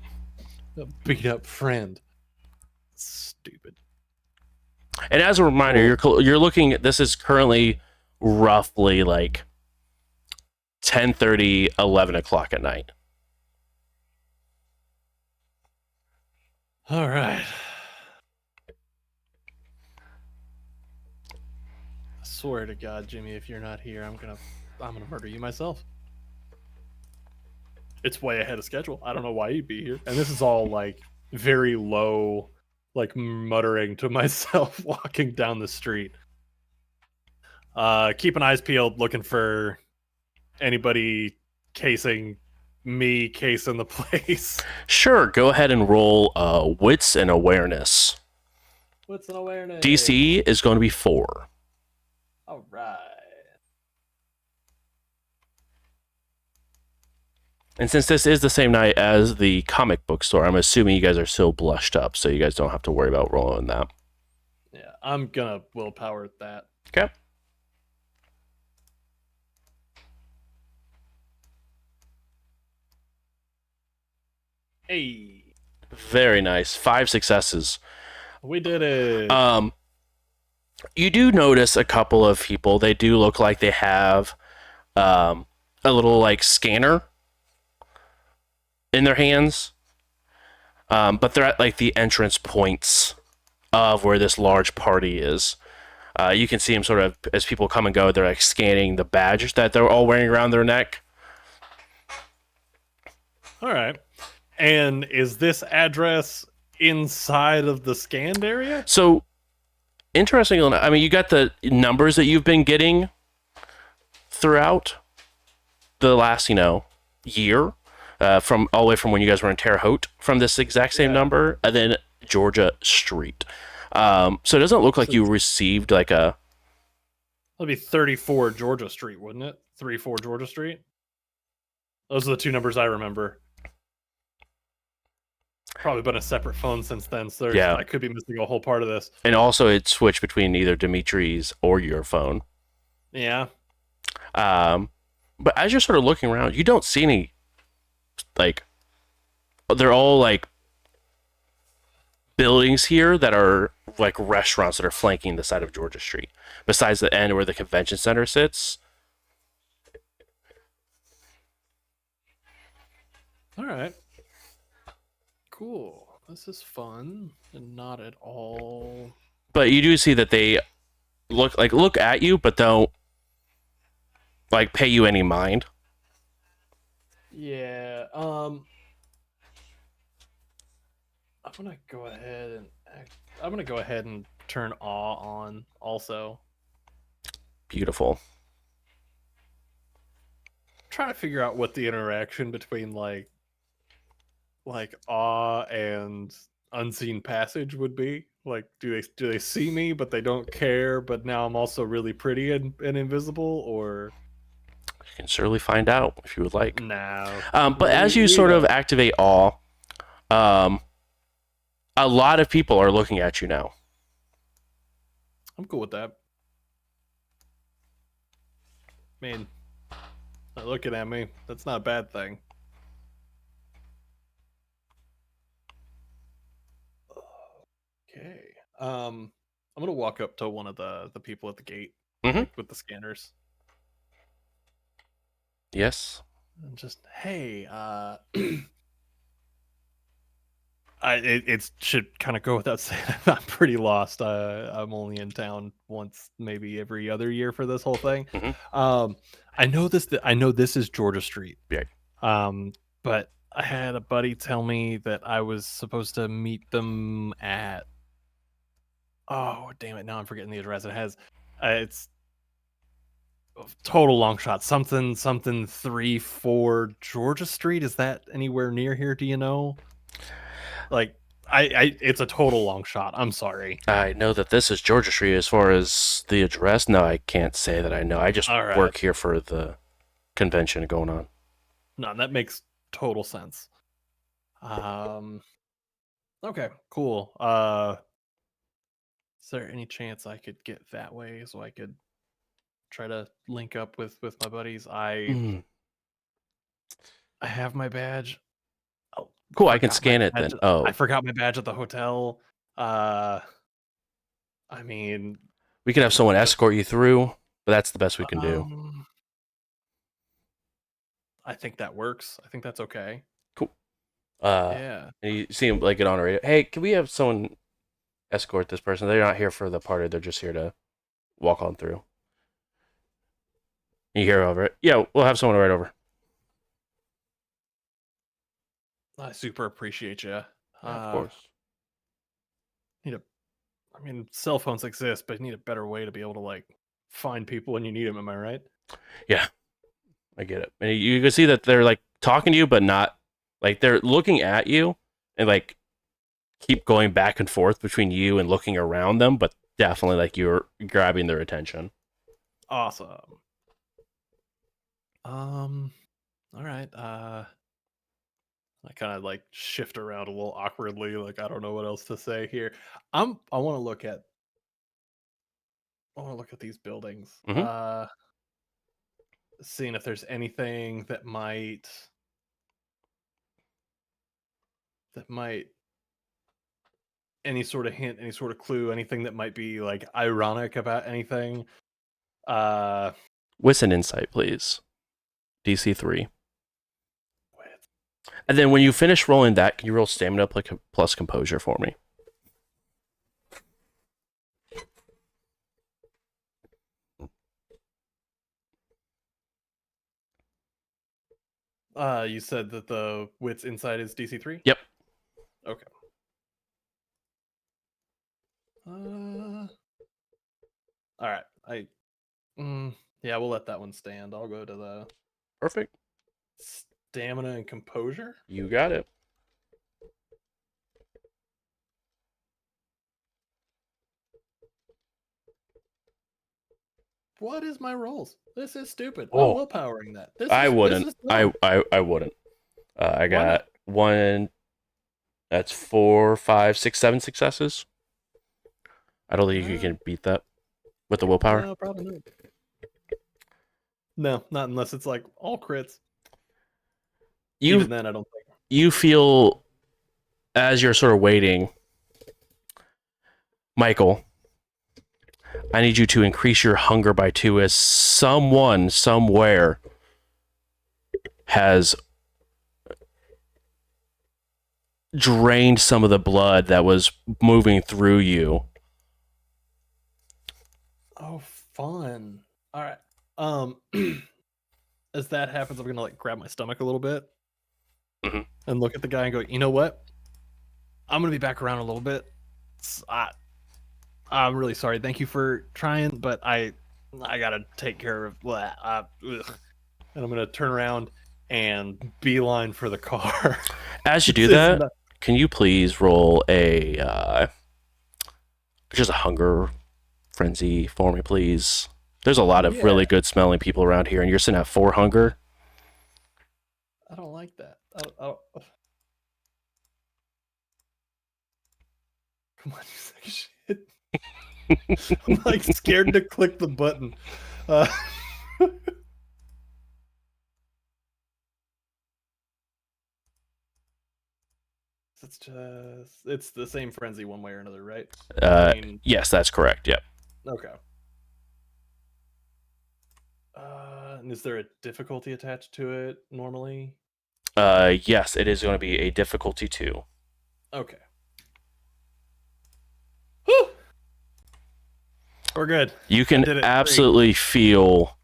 a beat up friend. Stupid. And as a reminder, you're looking at this is currently roughly like 10:30, 11 o'clock at night. All right. I swear to God, Jimmy, if you're not here, I'm gonna murder you myself. It's way ahead of schedule. I don't know why you'd be here. And this is all like very low, like muttering to myself walking down the street. Keeping eyes peeled, looking for anybody casing me, casing the place. Sure, go ahead and roll wits and awareness. What's an awareness? DC is going to be 4. All right. And since this is the same night as the comic book store, I'm assuming you guys are still blushed up, so you guys don't have to worry about rolling that. Yeah, I'm gonna willpower that. Okay. Hey, Very nice. 5 successes. we did it. You do notice a couple of people. They do look like they have a little like scanner in their hands, but they're at like the entrance points of where this large party is. You can see them sort of as people come and go. They're like scanning the badge that they're all wearing around their neck. All right. And is this address inside of the scanned area? So, interesting. I mean, you got the numbers that you've been getting throughout the last, year, from all the way from when you guys were in Terre Haute, from this exact same number, and then Georgia Street. So it doesn't look like you received like a. That'd be 34 Georgia Street, wouldn't it? 34 Georgia Street. Those are the two numbers I remember. Probably been a separate phone since then, so I could be missing a whole part of this. And also, it switched between either Dimitri's or your phone. Yeah. But as you're sort of looking around, you don't see any, like, they're all like buildings here that are like restaurants that are flanking the side of Georgia Street. Besides the end where the convention center sits. All right. Cool. This is fun and not at all. But you do see that they look at you, but don't like pay you any mind. Yeah. I'm gonna go ahead and turn awe on also. Beautiful. I'm trying to figure out what the interaction between like awe and unseen passage would be. Like, do they see me but they don't care, but now I'm also really pretty and invisible, or You can certainly find out if you would like. no? But as you sort of activate awe, a lot of people are looking at you now. I'm cool with that. I mean, not looking at me. That's not a bad thing. Okay. I'm gonna walk up to one of the people at the gate with the scanners. Yes. And just, hey, it should kind of go without saying I'm pretty lost. I'm only in town once, maybe every other year for this whole thing. I know this is Georgia Street. Yeah. But I had a buddy tell me that I was supposed to meet them at. Oh, damn it! Now I'm forgetting the address. It has, it's total long shot. Something 34 Georgia Street. Is that anywhere near here? Do you know? Like, it's a total long shot. I'm sorry. I know that this is Georgia Street. As far as the address, no, I can't say that I know. I just work here for the convention going on. No, that makes total sense. Okay, cool. Is there any chance I could get that way so I could try to link up with my buddies? I have my badge. Oh, cool, I can scan it then. Oh, I forgot my badge at the hotel. I mean, we could have someone escort you through, but that's the best we can do. I think that works. I think that's okay. Cool. Yeah. And you see him like get on the radio. Hey, can we have someone escort this person? They're not here for the party. They're just here to walk on through. You hear over it. Yeah, we'll have someone right over. I super appreciate you. Yeah, of course. I mean, cell phones exist, but you need a better way to be able to like find people when you need them. Am I right? Yeah, I get it. And you can see that they're like talking to you, but not like they're looking at you and like keep going back and forth between you and looking around them, but definitely like you're grabbing their attention. Awesome. All right. I kind of like shift around a little awkwardly, like I don't know what else to say here. I want to look at these buildings. Mhm. Seeing if there's anything that might any sort of hint, any sort of clue, anything that might be like ironic about anything. With an insight, please. DC 3. Wait. And then when you finish rolling that, can you roll stamina plus composure for me? You said that the wits inside is DC 3? Yep. Okay. All right. Yeah, we'll let that one stand. I'll go to the Perfect. stamina and composure. You got it. What is my rolls? This is stupid. Oh. I'm willpowering that. I wouldn't. This is dumb. I wouldn't. I Why got not? one. That's 4, 5, 6, 7 successes. I don't think you can beat that with the willpower. No, probably not. No, not unless it's like all crits. Even then, I don't think. You feel as you're sort of waiting, Michael, I need you to increase your hunger by 2 as someone somewhere has drained some of the blood that was moving through you. Oh, fun. All right. As that happens, I'm gonna like grab my stomach a little bit and look at the guy and go, you know what? I'm gonna be back around a little bit. I'm really sorry. Thank you for trying, but I gotta take care of and I'm gonna turn around and beeline for the car. As you do that, can you please roll just a hunger frenzy for me, please? There's a lot of really good smelling people around here, and you're sitting at 4 hunger. I don't like that. Come on, you say shit. I'm like scared to click the button. It's the same frenzy one way or another, right? Yes, that's correct. Yep. Okay. And is there a difficulty attached to it normally? Yes, it is going to be a difficulty 2. Okay. Whew! We're good. You can absolutely feel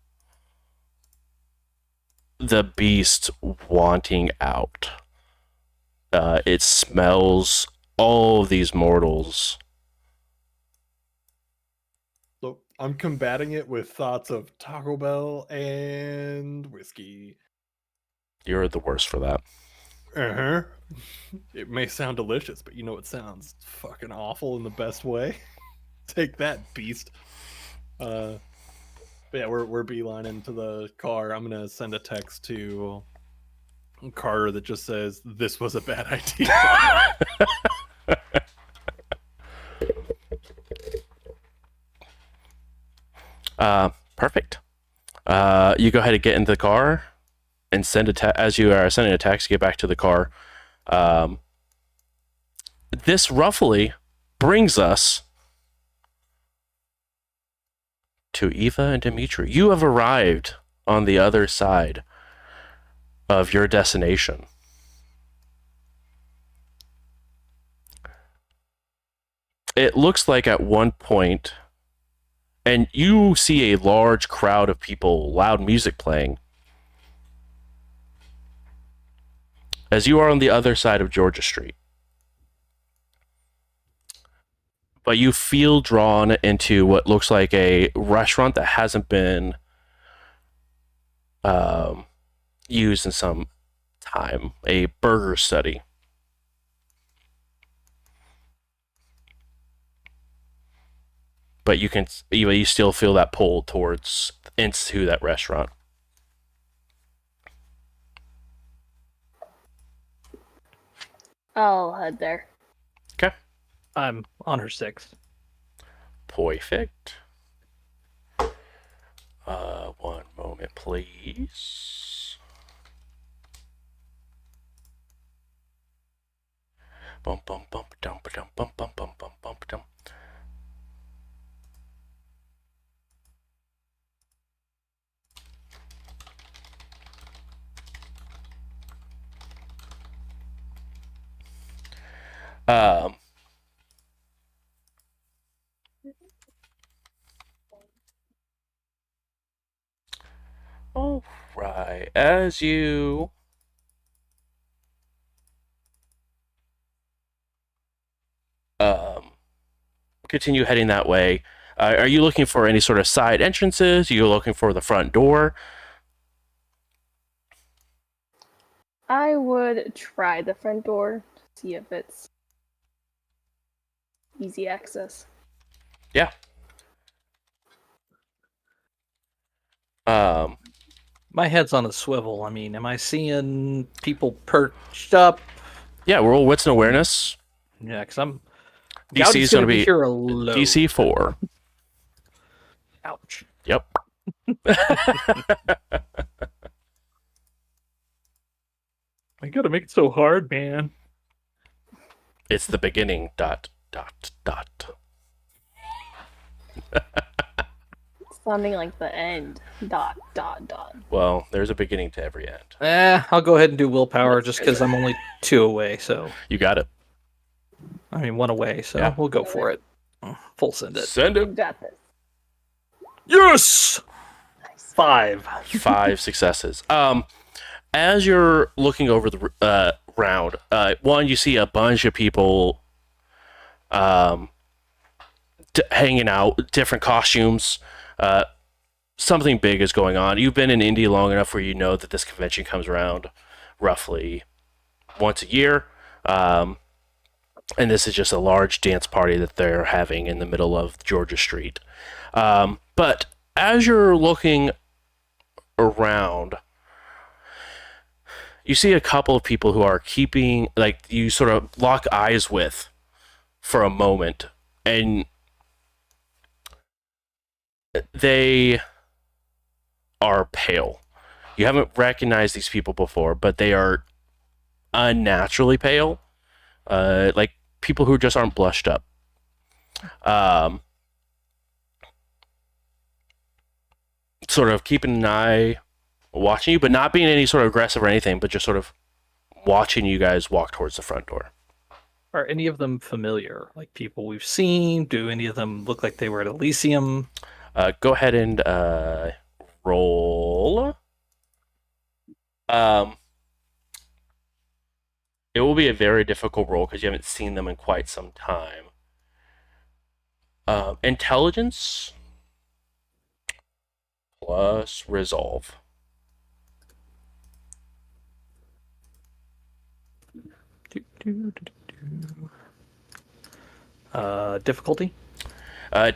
the beast wanting out. It smells all of these mortals. So I'm combating it with thoughts of Taco Bell and whiskey. You're the worst for that. Uh-huh. It may sound delicious, but you know it sounds fucking awful in the best way. Take that, beast. But yeah, we're beelining to the car. I'm gonna send a text to Carter that just says this was a bad idea. Perfect. You go ahead and get into the car and send as you are sending a text, get back to the car. This roughly brings us to Eva and Dimitri. You have arrived on the other side of your destination. it looks like at one point, and you see a large crowd of people, loud music playing, as you are on the other side of Georgia Street. But you feel drawn into what looks like a restaurant that hasn't been used in some time, a burger study. But you still feel that pull towards into that restaurant. I'll head there. Okay. I'm on her 6. Perfect. One moment, please. Bum bum bum dum dum bum bum bum bum bum dum. Um. All right. As you continue heading that way, are you looking for any sort of side entrances? Are you looking for the front door? I would try the front door to see if it's easy access. Yeah. My head's on a swivel. I mean, am I seeing people perched up? Yeah, roll wits and awareness. Yeah, because I'm. DC Gouty's is going to be be here alone. DC 4. Ouch. Yep. I gotta make it so hard, man. It's the beginning. ... Sounding like the end. ... Well, there's a beginning to every end. I'll go ahead and do willpower just because I'm only 2 away. So You got it. I mean 1 away. So Yeah. we'll go for it. Full send it. Send You it. got this. Yes. Nice. 5. 5 successes. As you're looking over the round, one, you see a bunch of people hanging out, different costumes. Something big is going on. You've been in Indy long enough where you know that this convention comes around roughly once a year. And this is just a large dance party that they're having in the middle of Georgia Street. But as you're looking around, you see a couple of people who are keeping, like, you sort of lock eyes with for a moment, and they are pale. You haven't recognized these people before, but they are unnaturally pale. Like people who just aren't blushed up. Sort of keeping an eye, watching you, but not being any sort of aggressive or anything, but just sort of watching you guys walk towards the front door. Are any of them familiar? Like people we've seen? Do any of them look like they were at Elysium? Go ahead and roll. It will be a very difficult roll because you haven't seen them in quite some time. Intelligence plus resolve. Difficulty?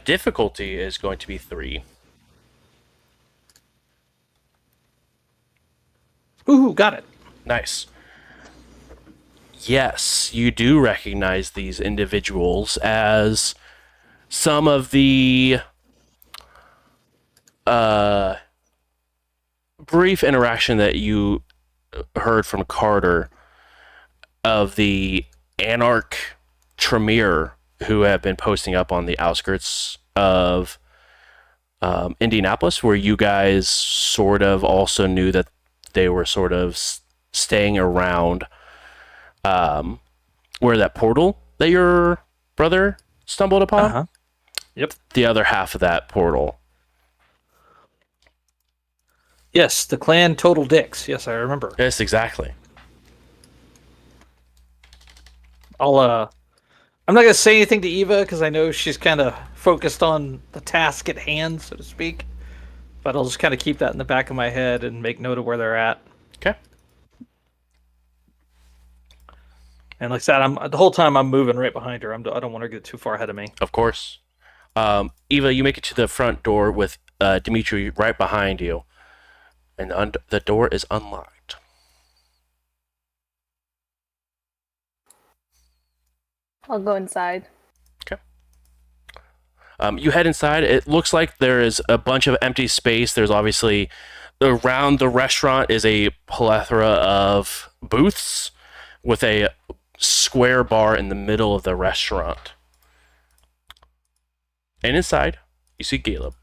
Difficulty is going to be 3. Ooh, got it. Nice. Yes, you do recognize these individuals as some of the brief interaction that you heard from Carter of the Anarch Tremere who have been posting up on the outskirts of Indianapolis, where you guys sort of also knew that they were sort of staying around where that portal that your brother stumbled upon? Uh-huh. Yep. The other half of that portal. Yes, the clan Total Dicks. Yes, I remember. Yes, exactly. I'm not gonna say anything to Eva because I know she's kind of focused on the task at hand, so to speak. But I'll just kind of keep that in the back of my head and make note of where they're at. Okay. And like I said, the whole time I'm moving right behind her. I don't want her to get too far ahead of me. Of course. Eva, you make it to the front door with Dimitri right behind you, and the door is unlocked. I'll go inside. Okay. You head inside. It looks like there is a bunch of empty space. There's obviously around the restaurant is a plethora of booths with a square bar in the middle of the restaurant. And inside, you see Caleb.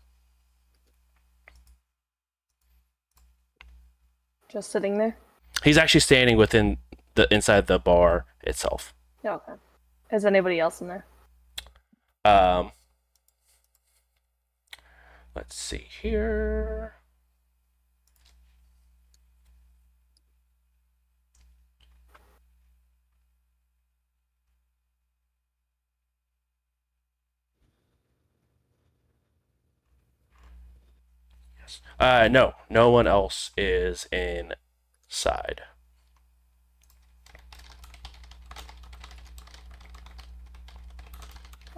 Just sitting there. He's actually standing within the inside the bar itself. Yeah, okay. Is anybody else in there? Let's see here. Yes. No one else is inside.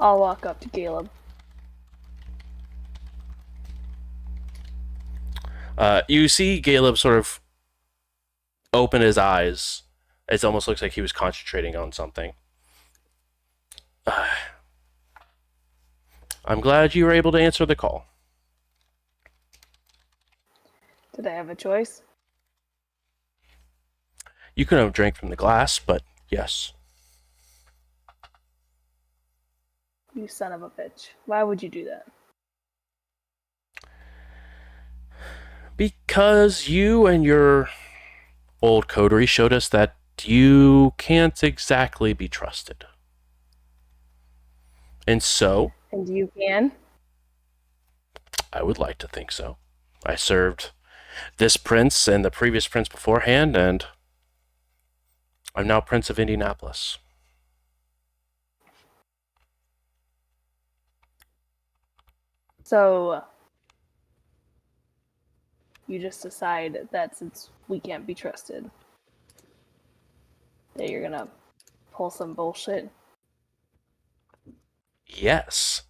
I'll walk up to Caleb. You see Caleb sort of open his eyes. It almost looks like he was concentrating on something. I'm glad you were able to answer the call. Did I have a choice? You could have drank from the glass, but yes. You son of a bitch. Why would you do that? Because you and your old coterie showed us that you can't exactly be trusted. And so, And you can? I would like to think so. I served this prince and the previous prince beforehand, and I'm now Prince of Indianapolis. So, you just decide that since we can't be trusted, that you're gonna pull some bullshit? Yes.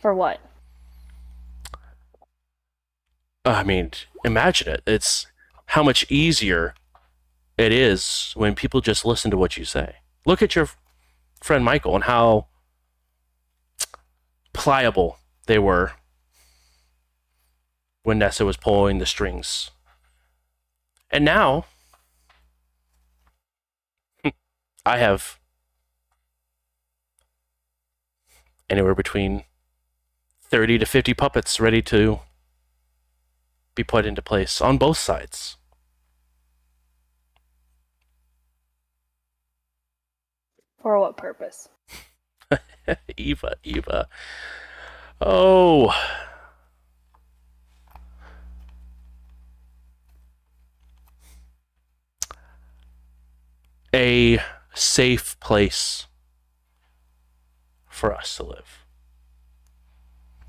For what? I mean, imagine it. It's how much easier it is when people just listen to what you say. Look at your friend Michael and how pliable they were when Nessa was pulling the strings. And now, I have anywhere between 30 to 50 puppets ready to be put into place on both sides. For what purpose? Eva. Oh. A safe place for us to live.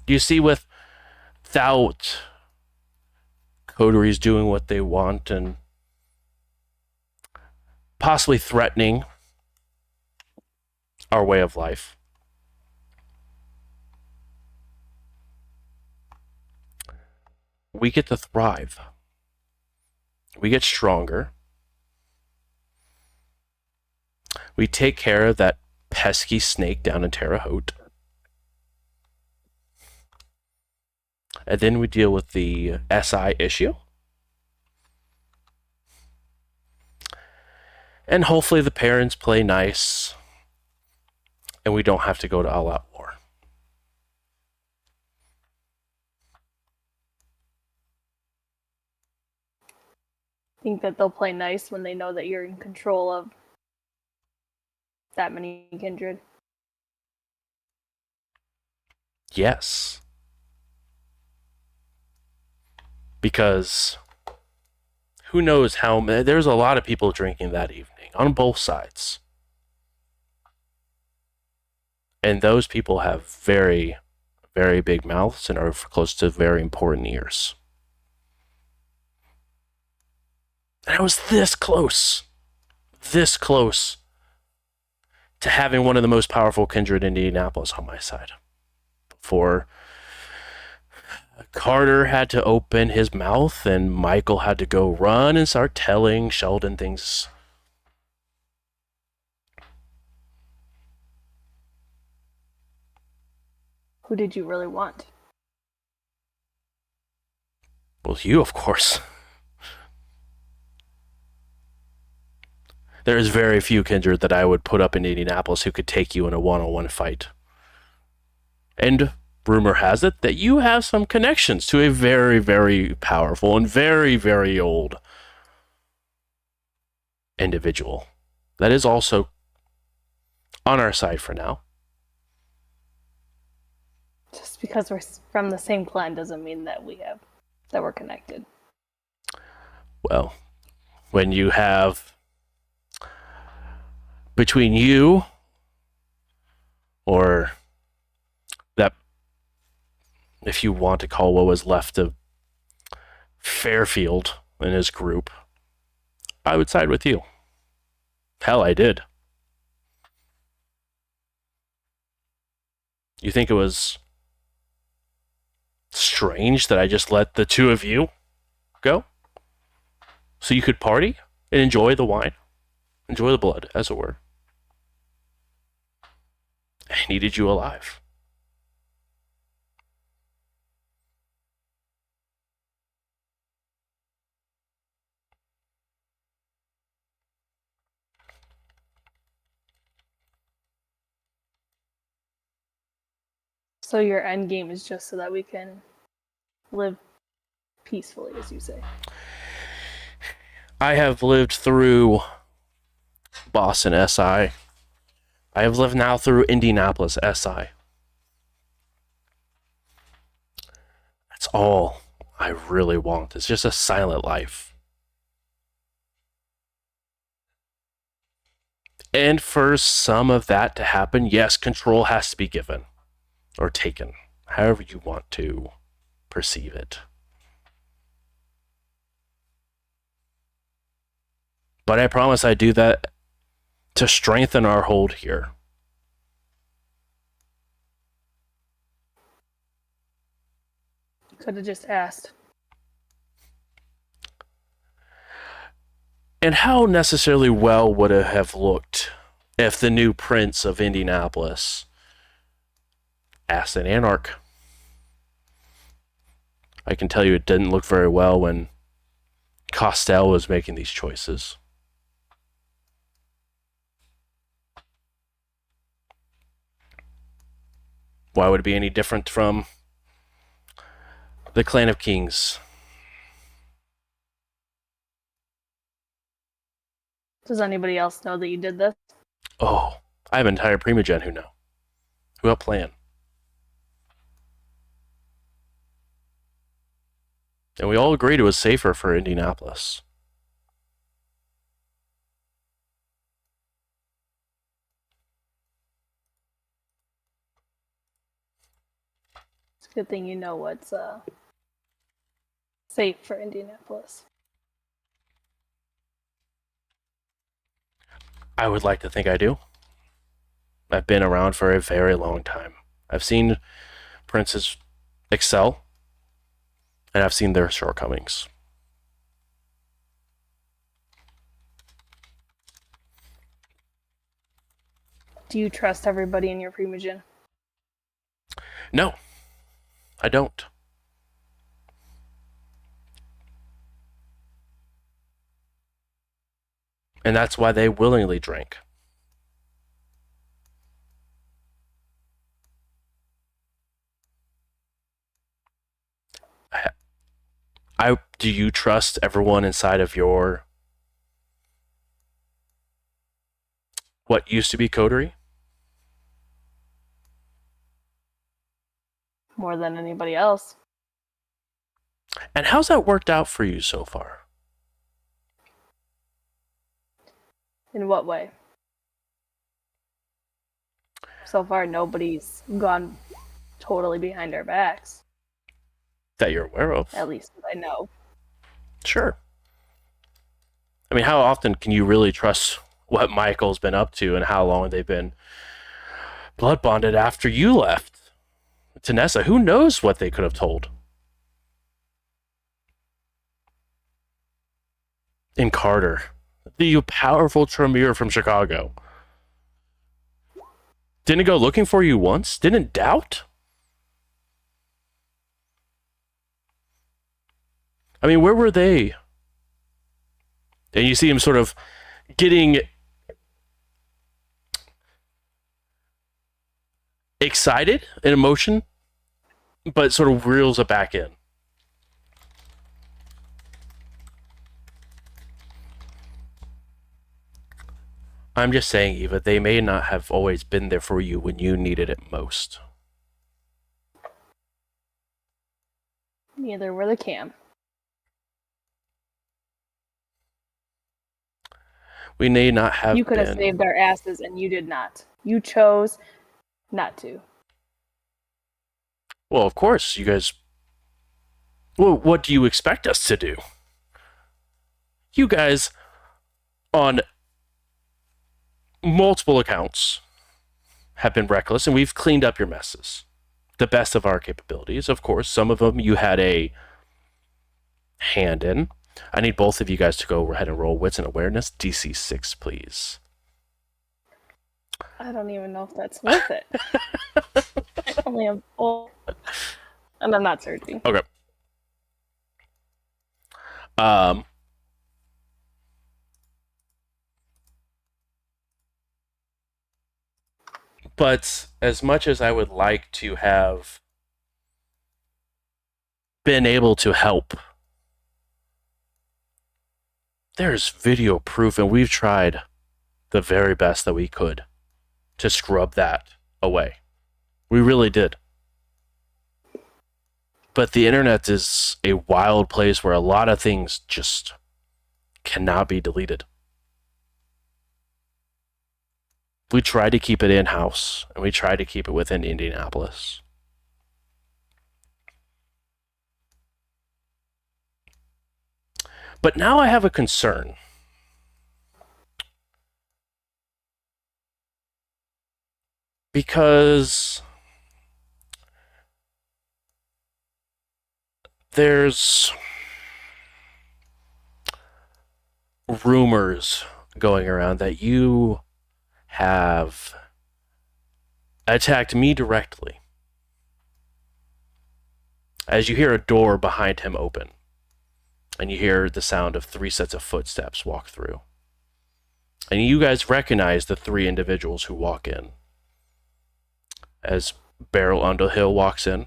You see, without coteries doing what they want and possibly threatening our way of life, we get to thrive. We get stronger. We take care of that pesky snake down in Terre Haute. And then we deal with the SI issue. And hopefully the parents play nice and we don't have to go to all-out war. Think that they'll play nice when they know that you're in control of that many kindred? Yes. Because who knows how many. There's a lot of people drinking that evening on both sides. And those people have very, very big mouths and are close to very important ears. And I was this close to having one of the most powerful kindred in Indianapolis on my side. Before Carter had to open his mouth and Michael had to go run and start telling Sheldon things. Who did you really want? Well, you, of course. There is very few kindred that I would put up in Indianapolis who could take you in a one-on-one fight. And rumor has it that you have some connections to a very, very powerful and very, very old individual that is also on our side for now. Just because we're from the same clan doesn't mean that we're connected. Well, when you have between you or that, if you want to call what was left of Fairfield and his group, I would side with you. Hell, I did. You think it was strange that I just let the two of you go? So you could party and enjoy the wine? Enjoy the blood, as it were. I needed you alive. So your end game is just so that we can live peacefully, as you say. I have lived through Boston SI. I have lived now through Indianapolis SI. That's all I really want. It's just a silent life. And for some of that to happen, yes, control has to be given or taken, however you want to perceive it. But I promise I do that to strengthen our hold here. Could have just asked. And how necessarily well would it have looked if the new Prince of Indianapolis asked an Anarch? I can tell you it didn't look very well when Costell was making these choices. Why would it be any different from the Clan of Kings? Does anybody else know that you did this? Oh, I have an entire Primogen who know. Who helped plan. And we all agreed it was safer for Indianapolis. It's a good thing you know what's safe for Indianapolis. I would like to think I do. I've been around for a very long time. I've seen princes excel, and I've seen their shortcomings. Do you trust everybody in your Primogen? No, I don't. And that's why they willingly drank. Do you trust everyone inside of your what used to be Coterie? More than anybody else. And how's that worked out for you so far? In what way? So far, nobody's gone totally behind our backs. That you're aware of? At least that I know. Sure. I mean, how often can you really trust what Michael's been up to and how long they've been blood bonded after you left to Nessa? Who knows what they could have told? In Carter, the powerful Tremere from Chicago, didn't go looking for you once? Didn't doubt? I mean, where were they? And you see him sort of getting excited in emotion, but sort of reels it back in. I'm just saying, Eva, they may not have always been there for you when you needed it most. Neither were the Cam. We may not have You could have been. saved our asses, and you did not. You chose not to. Well, of course, you guys. Well, what do you expect us to do? You guys, on multiple accounts, have been reckless, and we've cleaned up your messes. The best of our capabilities. Of course, some of them you had a hand in. I need both of you guys to go ahead and roll Wits and Awareness. DC 6, please. I don't even know if that's worth it. I only have 4. And I'm not searching. Okay. But as much as I would like to have been able to help, there's video proof, and we've tried the very best that we could to scrub that away. We really did. But the internet is a wild place where a lot of things just cannot be deleted. We tried to keep it in-house, and we tried to keep it within Indianapolis. But now I have a concern. Because there's rumors going around that you have attacked me directly as you hear a door behind him open, and you hear the sound of 3 sets of footsteps walk through. And you guys recognize the 3 individuals who walk in. As Beryl Underhill walks in,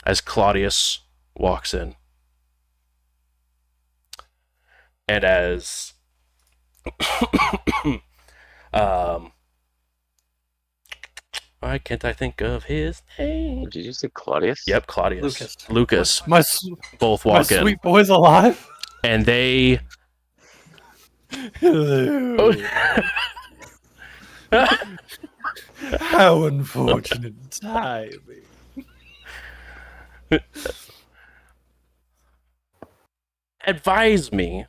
as Claudius walks in, and as why can't I think of his name? Did you say Claudius? Yep, Claudius. Lucas. Lucas. My Both my walk in, sweet boy's alive. and they. Hello. How unfortunate timing. Advise me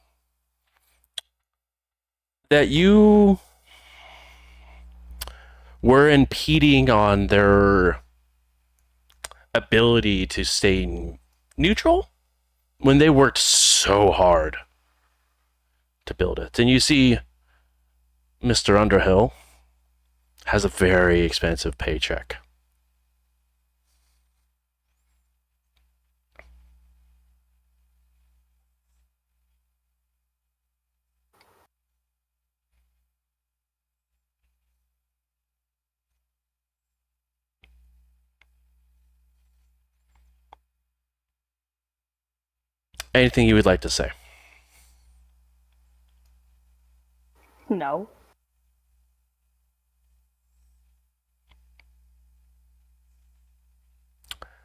that you were impeding on their ability to stay neutral when they worked so hard to build it. And you see Mr. Underhill has a very expensive paycheck. Anything you would like to say? No.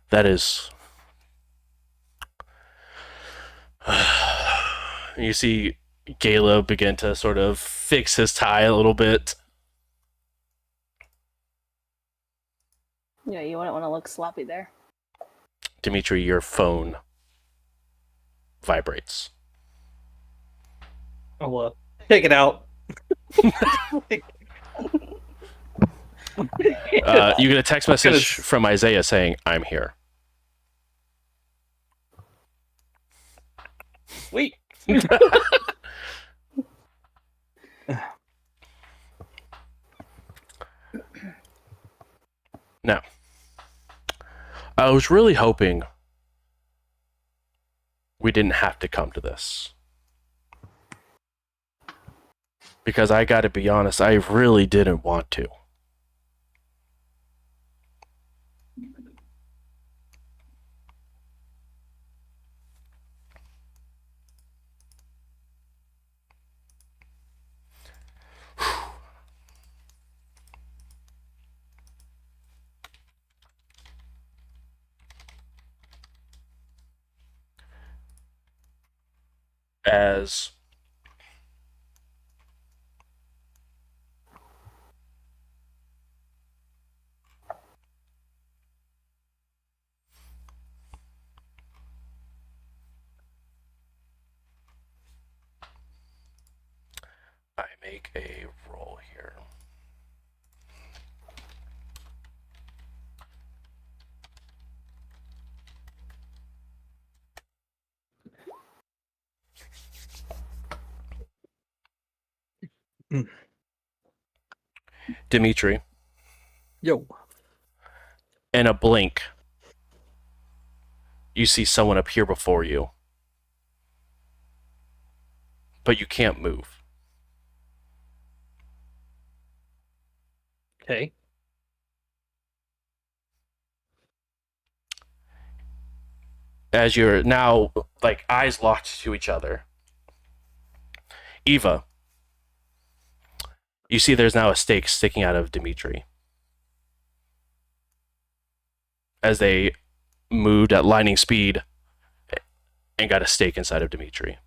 That is. You see Gala begin to sort of fix his tie a little bit. Yeah, you wouldn't want to look sloppy there. Dimitri, your phone vibrates. I'll take it out. You get a text message from Isaiah saying, "I'm here." Wait. Now, I was really hoping we didn't have to come to this. Because I gotta be honest, I really didn't want to. As I make a roll here. Dimitri, Yo. in a blink, you see someone appear before you. But you can't move. Okay. As you're now, like, eyes locked to each other. Eva, you see there's now a stake sticking out of Dimitri. As they moved at lightning speed and got a stake inside of Dimitri.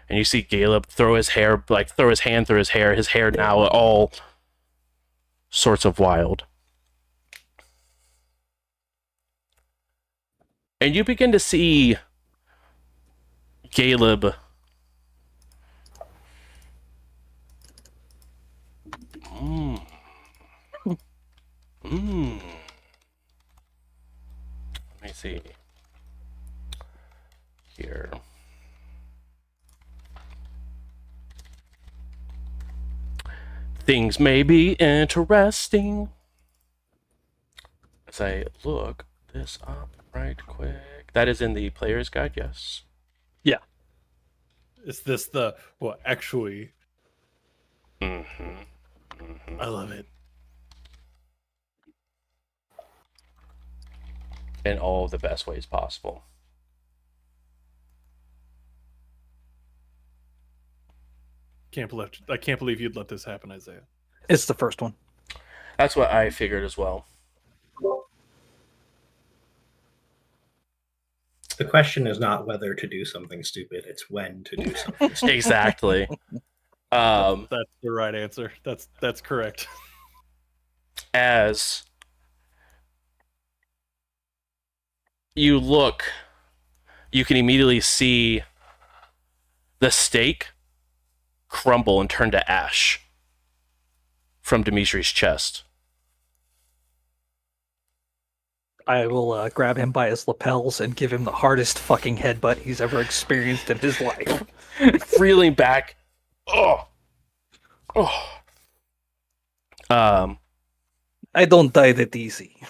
And you see Caleb throw his hand through his hair now all sorts of wild. And you begin to see Caleb Let me see here. Things may be interesting. As I look this up right quick. That is in the player's guide, yes. Yeah. Is this the what actually? Mm-hmm. I love it. In all the best ways possible. I can't believe you'd let this happen, Isaiah. It's the first one. That's what I figured as well. The question is not whether to do something stupid; it's when to do something stupid. Exactly. That's the right answer. That's correct. As you look, you can immediately see the stake crumble and turn to ash from Dimitri's chest. I will grab him by his lapels and give him the hardest fucking headbutt he's ever experienced in his life. Reeling back. Oh. I don't die that easy.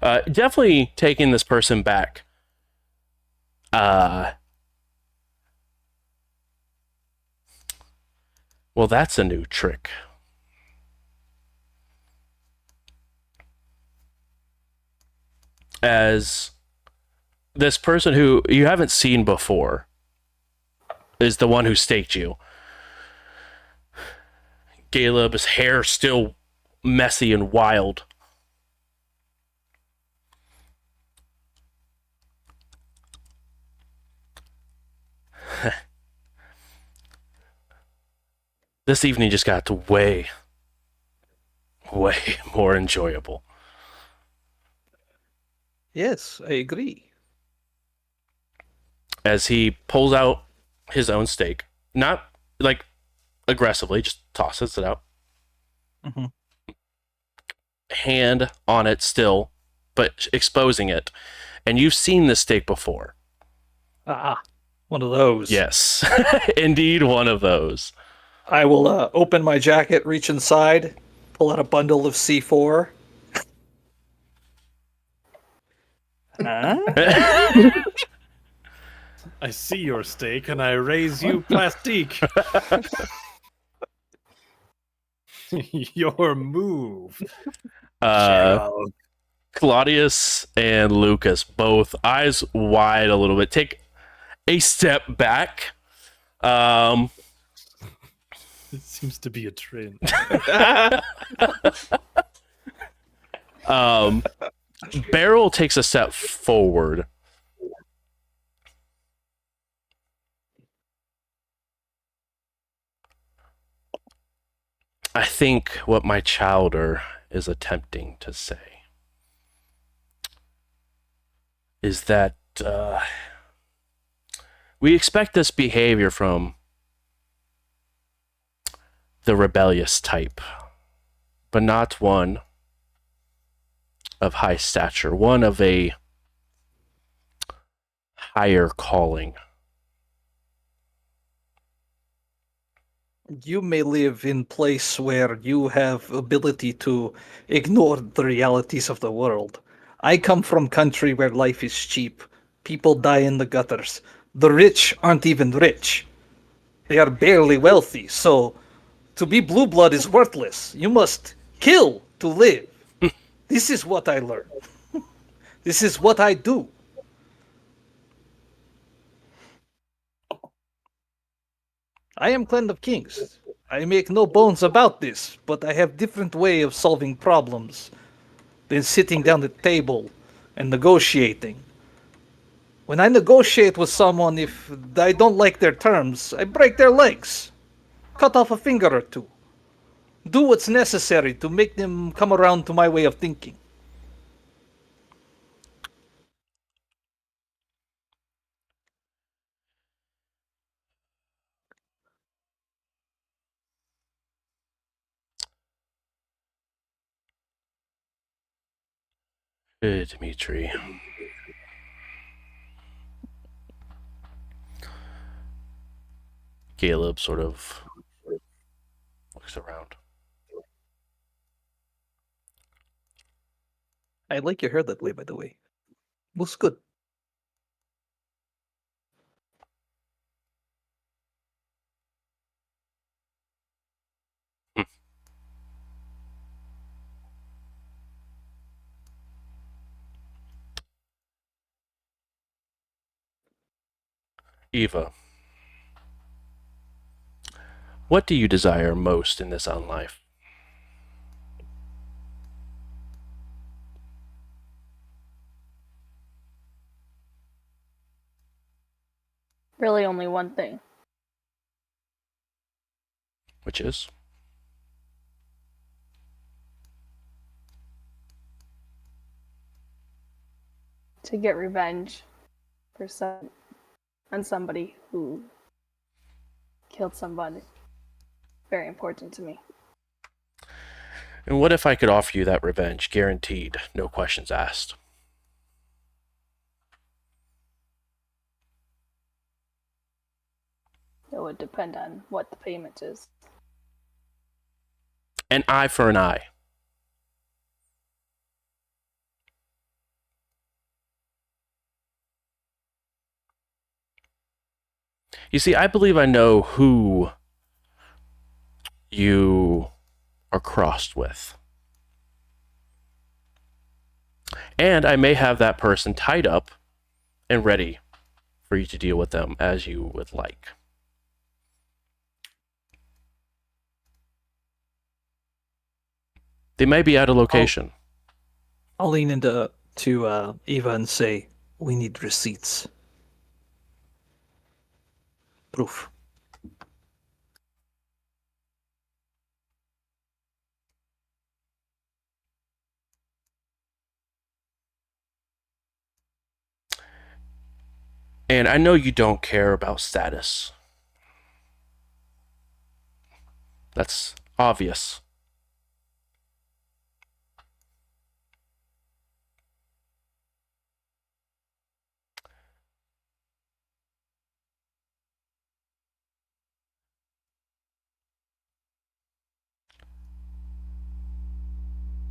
Definitely taking this person back. Well, that's a new trick. as this person who you haven't seen before is the one who staked you. Caleb, his hair still messy and wild. This evening just got way more enjoyable. Yes, I agree. As he pulls out his own steak, not like aggressively, just tosses it out. Mhm. Hand on it still, but exposing it. And you've seen this steak before. Ah, one of those. Yes, indeed, one of those. I will open my jacket, reach inside, pull out a bundle of C4. Huh? I see your steak and I raise you plastique. Your move. Gerald. Claudius and Lucas, both eyes wide a little bit, take a step back. It seems to be a trend. Beryl takes a step forward. I think what my childer is attempting to say is that we expect this behavior from the rebellious type, but not one of high stature, one of a higher calling. You may live in place where you have ability to ignore the realities of the world. I come from country where life is cheap. People die in the gutters. The rich aren't even rich. They are barely wealthy, so to be blue blood is worthless. You must kill to live. This is what I learned. This is what I do. I am Clan of Kings. I make no bones about this, but I have different way of solving problems than sitting down at the table and negotiating. When I negotiate with someone, if I don't like their terms, I break their legs, cut off a finger or two, do what's necessary to make them come around to my way of thinking. Dimitri. Caleb sort of looks around. I like your hair that way, by the way. Looks good. Eva, what do you desire most in this own life? Really, only one thing. Which is? To get revenge for on somebody who killed somebody. Very important to me. And what if I could offer you that revenge, guaranteed, no questions asked? It would depend on what the payment is. An eye for an eye. You see, I believe I know who you are crossed with. And I may have that person tied up and ready for you to deal with them as you would like. They may be out of location. I'll lean into Eva and say, "We need receipts, proof." And I know you don't care about status. That's obvious.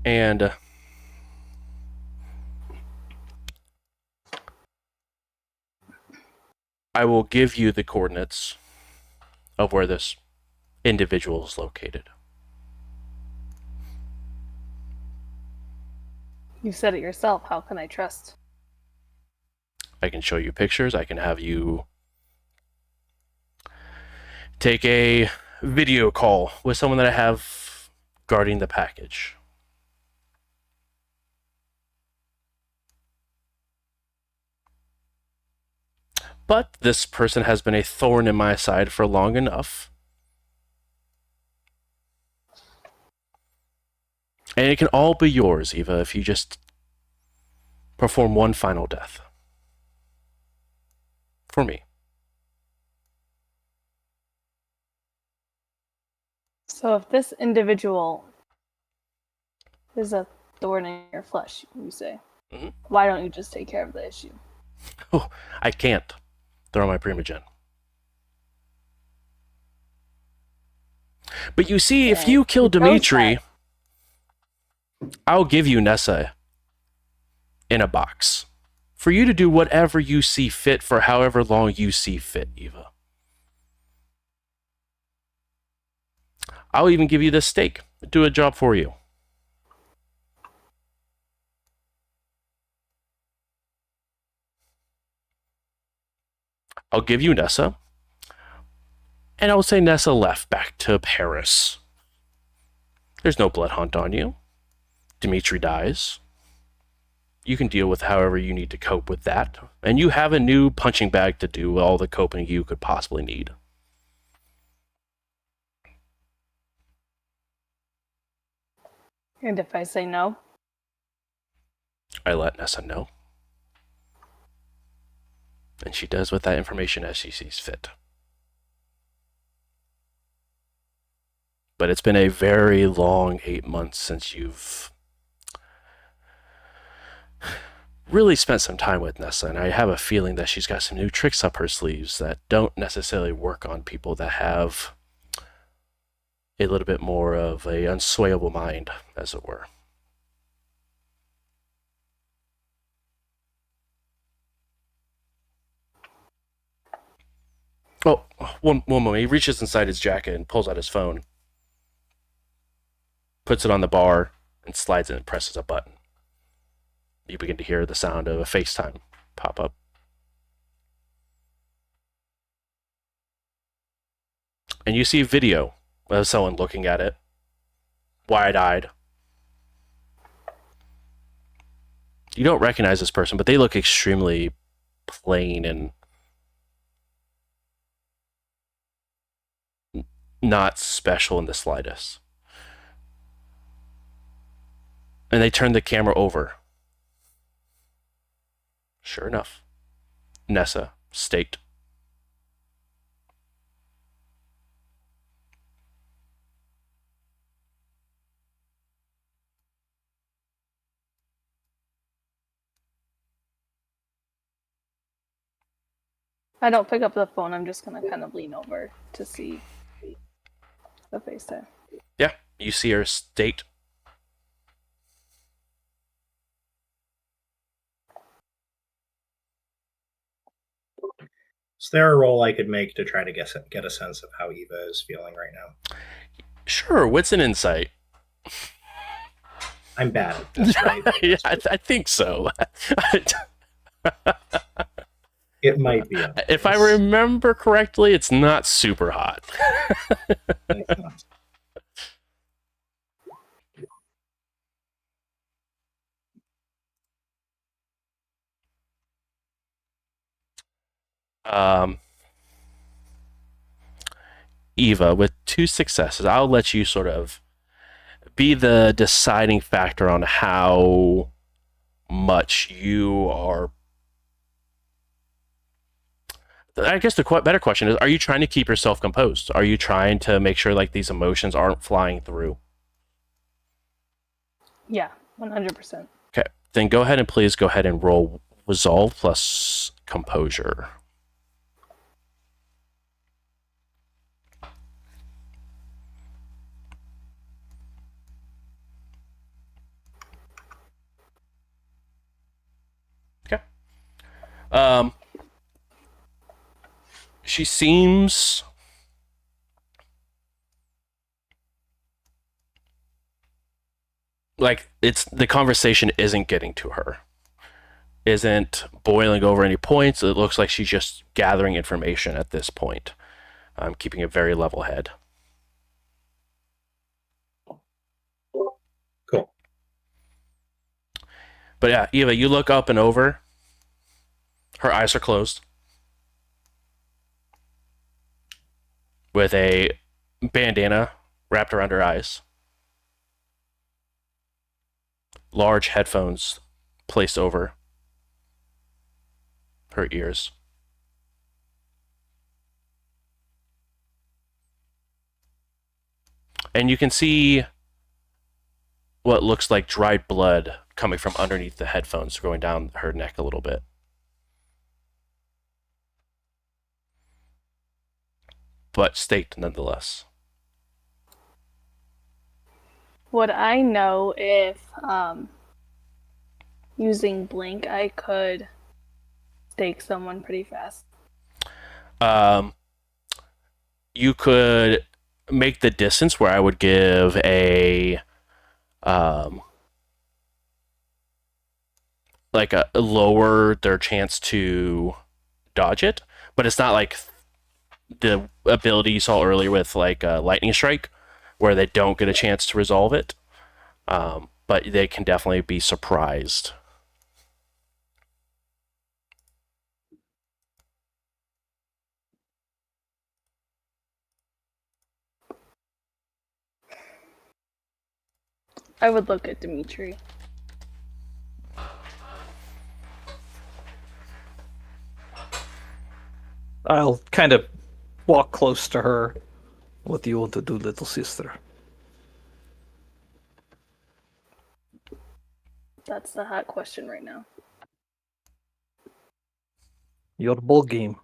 And I will give you the coordinates of where this individual is located. You said it yourself. How can I trust? I can show you pictures. I can have you take a video call with someone that I have guarding the package. But this person has been a thorn in my side for long enough. And it can all be yours, Eva, if you just perform one final death. For me. So if this individual is a thorn in your flesh, you say, why don't you just take care of the issue? Oh, I can't. They're on my primogen. But you see, if you kill Dimitri, I'll give you Nessa in a box for you to do whatever you see fit for however long you see fit, Eva. I'll even give you this steak. Do a job for you. I'll give you Nessa. And I'll say Nessa left back to Paris. There's no blood hunt on you. Dimitri dies. You can deal with however you need to cope with that. And you have a new punching bag to do all the coping you could possibly need. And if I say no? I let Nessa know. And she does with that information as she sees fit. But it's been a very long 8 months since you've really spent some time with Nessa, and I have a feeling that she's got some new tricks up her sleeves that don't necessarily work on people that have a little bit more of a unswayable mind, as it were. Oh, one moment. He reaches inside his jacket and pulls out his phone, puts it on the bar, and slides it and presses a button. You begin to hear the sound of a FaceTime pop up. And you see a video of someone looking at it, wide-eyed. You don't recognize this person, but they look extremely plain and not special in the slightest. And they turn the camera over. Sure enough, Nessa, staked. I don't pick up the phone. I'm just going to kind of lean over to see the FaceTime. Yeah, you see her staked. Is there a roll I could make to try to get a sense of how Eva is feeling right now? Sure, what's an insight? I'm bad at this, right? Yeah, I think so. It might be obvious. If I remember correctly, it's not super hot. It's not. Um, Eva, with 2 successes, I'll let you sort of be the deciding factor on how much you are. I guess the better question is: are you trying to keep yourself composed? Are you trying to make sure like these emotions aren't flying through? Yeah, 100%. Okay, then go ahead and please go ahead and roll resolve plus composure. Okay. She seems like the conversation isn't getting to her, isn't boiling over any points. It looks like she's just gathering information at this point. Keeping a very level head. Cool. But yeah, Eva, you look up and over. Her eyes are closed. With a bandana wrapped around her eyes. Large headphones placed over her ears. And you can see what looks like dried blood coming from underneath the headphones, going down her neck a little bit. But staked nonetheless. Would I know if using blink I could stake someone pretty fast? You could make the distance where I would give a like a lower their chance to dodge it, but it's not like the ability you saw earlier with like lightning strike, where they don't get a chance to resolve it. But they can definitely be surprised. I would look at Dimitri. I'll kind of walk close to her. What do you want to do, little sister? That's the hot question right now. Your ball game.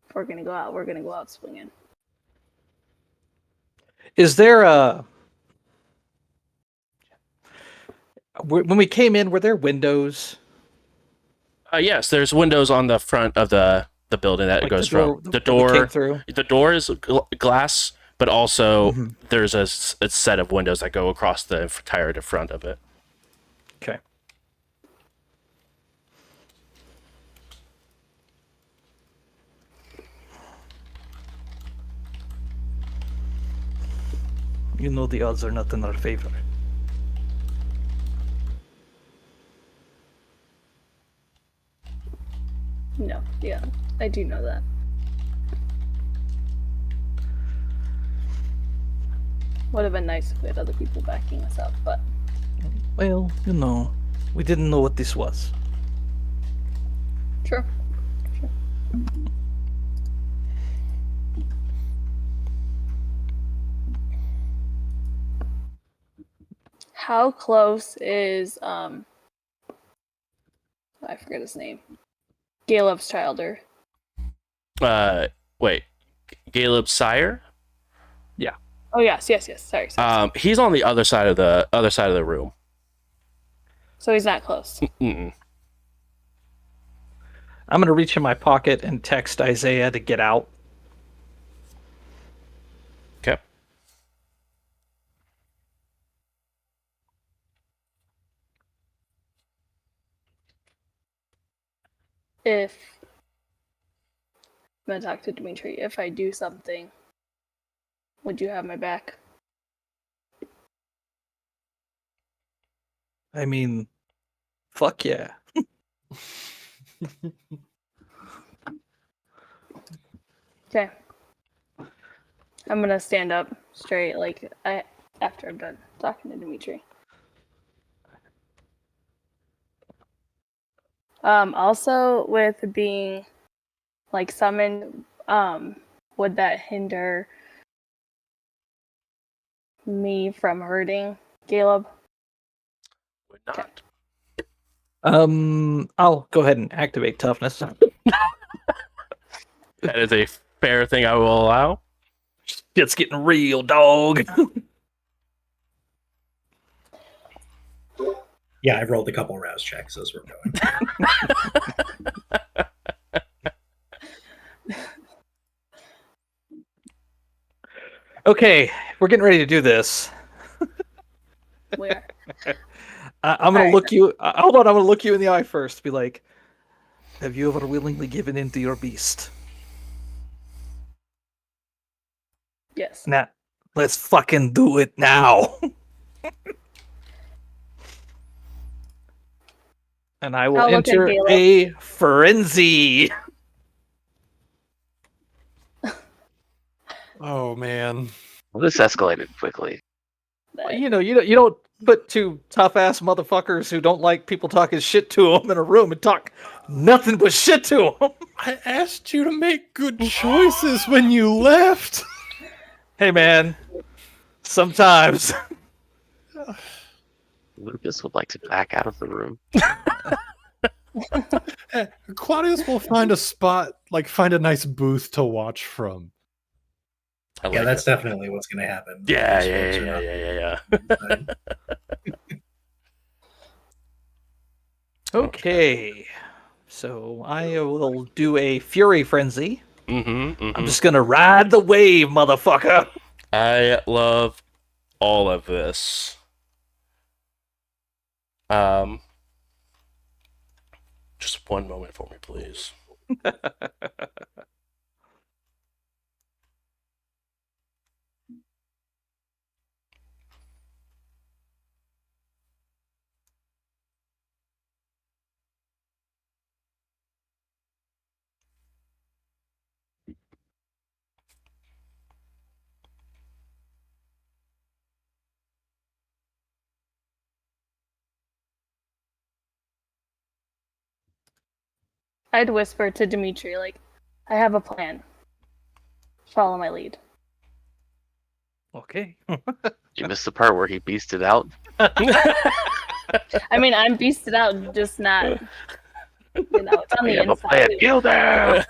If we're gonna go out, we're gonna go out swinging. Is there a... When we came in, were there windows? Yes, there's windows on the front of the building that it Like goes the door, from. The that we came door, through? the door is glass, but also Mhm. there's a set of windows that go across the entire front of it. Okay. You know the odds are not in our favor. No, yeah, I do know that. Would have been nice if we had other people backing us up, but Well, you know, we didn't know what this was. sure. How close is I forget his name. Caleb's childer. Wait, Caleb's sire. Oh yes. Sorry. He's on the other side of the room. So he's not close. Mm-mm. I'm gonna reach in my pocket and text Isaiah to get out. Okay. If I'm gonna talk to Dimitri, if I do something, would you have my back? I mean, fuck yeah. Okay. I'm gonna stand up straight, after I'm done talking to Dimitri. Also with being summoned, would that hinder me from hurting Caleb? Would not. I'll go ahead and activate toughness. That is a fair thing I will allow. It's getting real, dog. Yeah, I've rolled a couple rouse checks as we're going. Okay, we're getting ready to do this. We are. I'm gonna Alright. look you. Hold on, I'm gonna look you in the eye first. Be like, have you ever willingly given in to your beast? Yes. Now, let's fucking do it now. And I will I'll look at enter Caleb. a frenzy. Oh man. Well, this escalated quickly. You don't put two tough ass motherfuckers who don't like people talking shit to them in a room and talk nothing but shit to them. I asked you to make good choices when you left. Hey man, sometimes. Lucas would like to back out of the room. Claudius will find a spot, find a nice booth to watch from. I like Yeah, that's it. definitely what's going to happen. Yeah, These yeah, folks are yeah, not- yeah, yeah. Okay, so I will do a fury frenzy. Mm-hmm. I'm just gonna ride the wave, motherfucker. I love all of this. Just one moment for me, please. I'd whisper to Dimitri, I have a plan. Follow my lead. Okay. Did you miss the part where he beasted out? I mean, I'm beasted out, just not. It's on We the have a inside. plan. Kill them!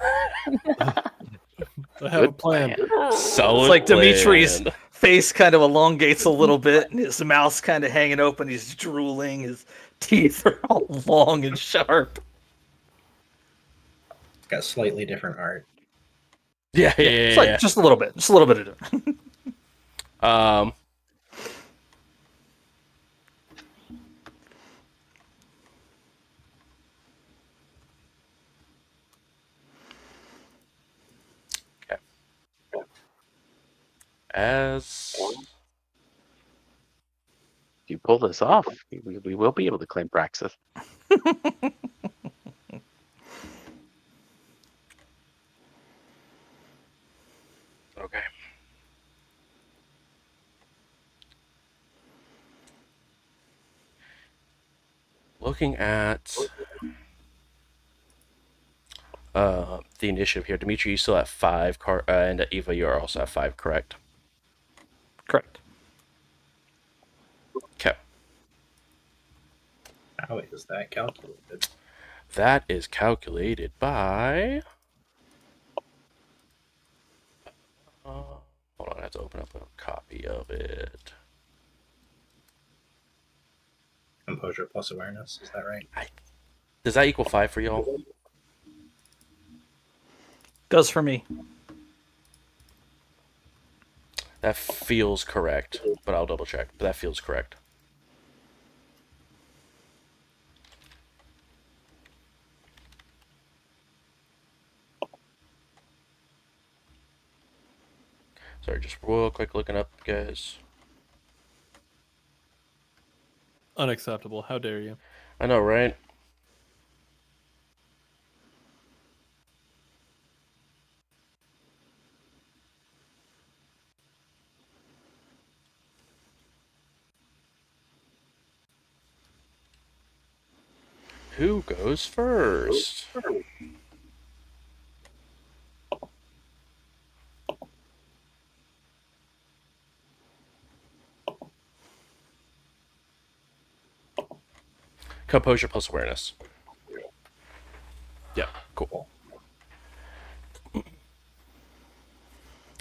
I have a plan. Solid It's like Dimitri's plan. face kind of elongates a little bit, and his mouth's kind of hanging open. He's drooling. His teeth are all long and sharp. It's got slightly different art. Yeah, yeah, It's yeah. like just a little bit of different. Um, okay. As If you pull this off, we will be able to claim Praxis. okay. Looking at the initiative here, Dimitri, you still at 5, and Eva, you are also at 5, correct? Correct. Okay. How is that calculated? That is calculated by... hold on, I have to open up a copy of it. Composure plus awareness, is that right? Does that equal 5 for y'all? Does for me. That feels correct, but I'll double check. But that feels correct. Sorry, just real quick looking up, guys. Unacceptable. How dare you? I know, right? Who goes first? Composure plus awareness. Yeah, cool.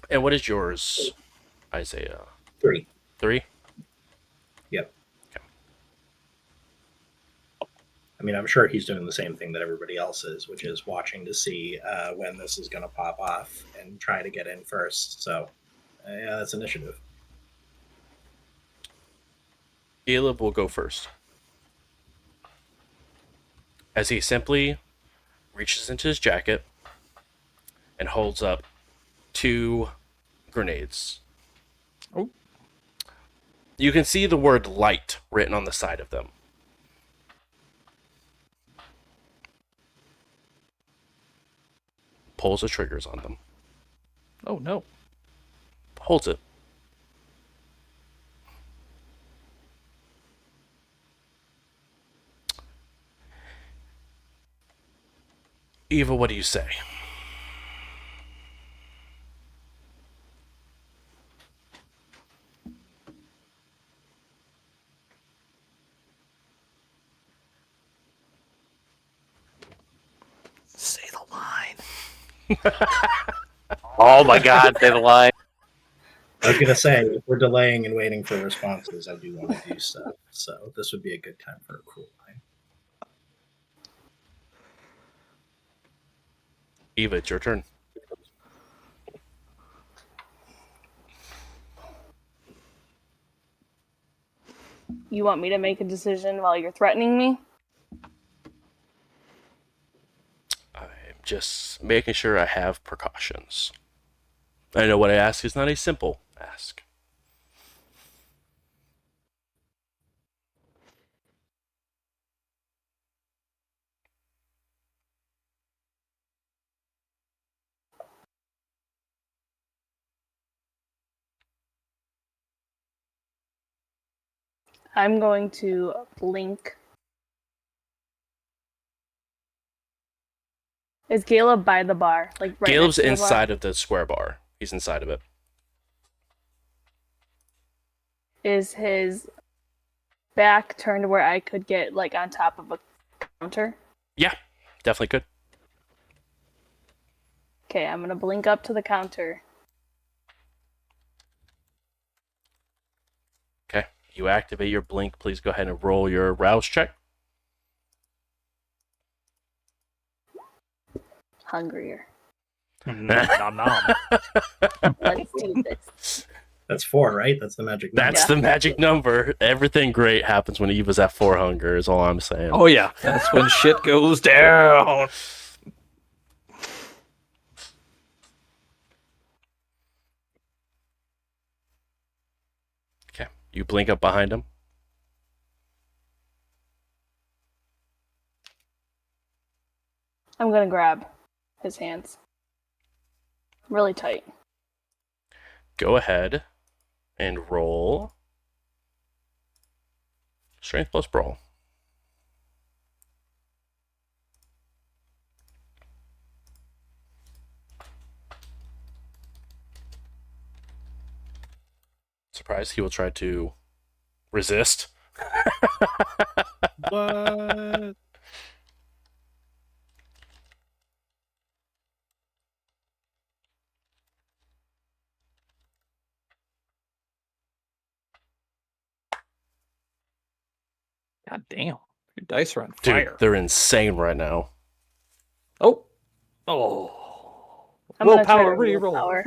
And what is yours, Isaiah? 3. 3? Yep. Okay. I mean, I'm sure he's doing the same thing that everybody else is, which is watching to see when this is going to pop off and try to get in first. So, yeah, that's initiative. Caleb will go first. As he simply reaches into his jacket and holds up 2 grenades. Oh. You can see the word light written on the side of them. Pulls the triggers on them. Oh, no. Holds it. Eva, what do you say? Say the line. Oh my God, say the line. I was going to say, if we're delaying and waiting for responses, I do want to do stuff. So, this would be a good time for a cool line. Eva, it's your turn. You want me to make a decision while you're threatening me? I'm just making sure I have precautions. I know what I ask is not a simple ask. I'm going to blink. Is Caleb by the bar? Like right Caleb's next to the bar? inside of the square bar. He's inside of it. Is his back turned where I could get like on top of a counter? Yeah, definitely could. Okay, I'm gonna blink up to the counter. Okay, you activate your blink. Please go ahead and roll your rouse check. Hungrier. Nom nom. Let's do this. That's 4, right? That's the magic number. That's the magic number. Everything great happens when Eva's at 4 hunger, is all I'm saying. Oh, yeah. That's when shit goes down. Okay, you blink up behind him. I'm gonna grab his hands. Really tight. Go ahead and roll strength plus brawl. Surprised he will try to resist. What? God damn. Your dice are on Dude, fire. they're insane right now. Oh. I'm gonna try Willpower to reroll. willpower.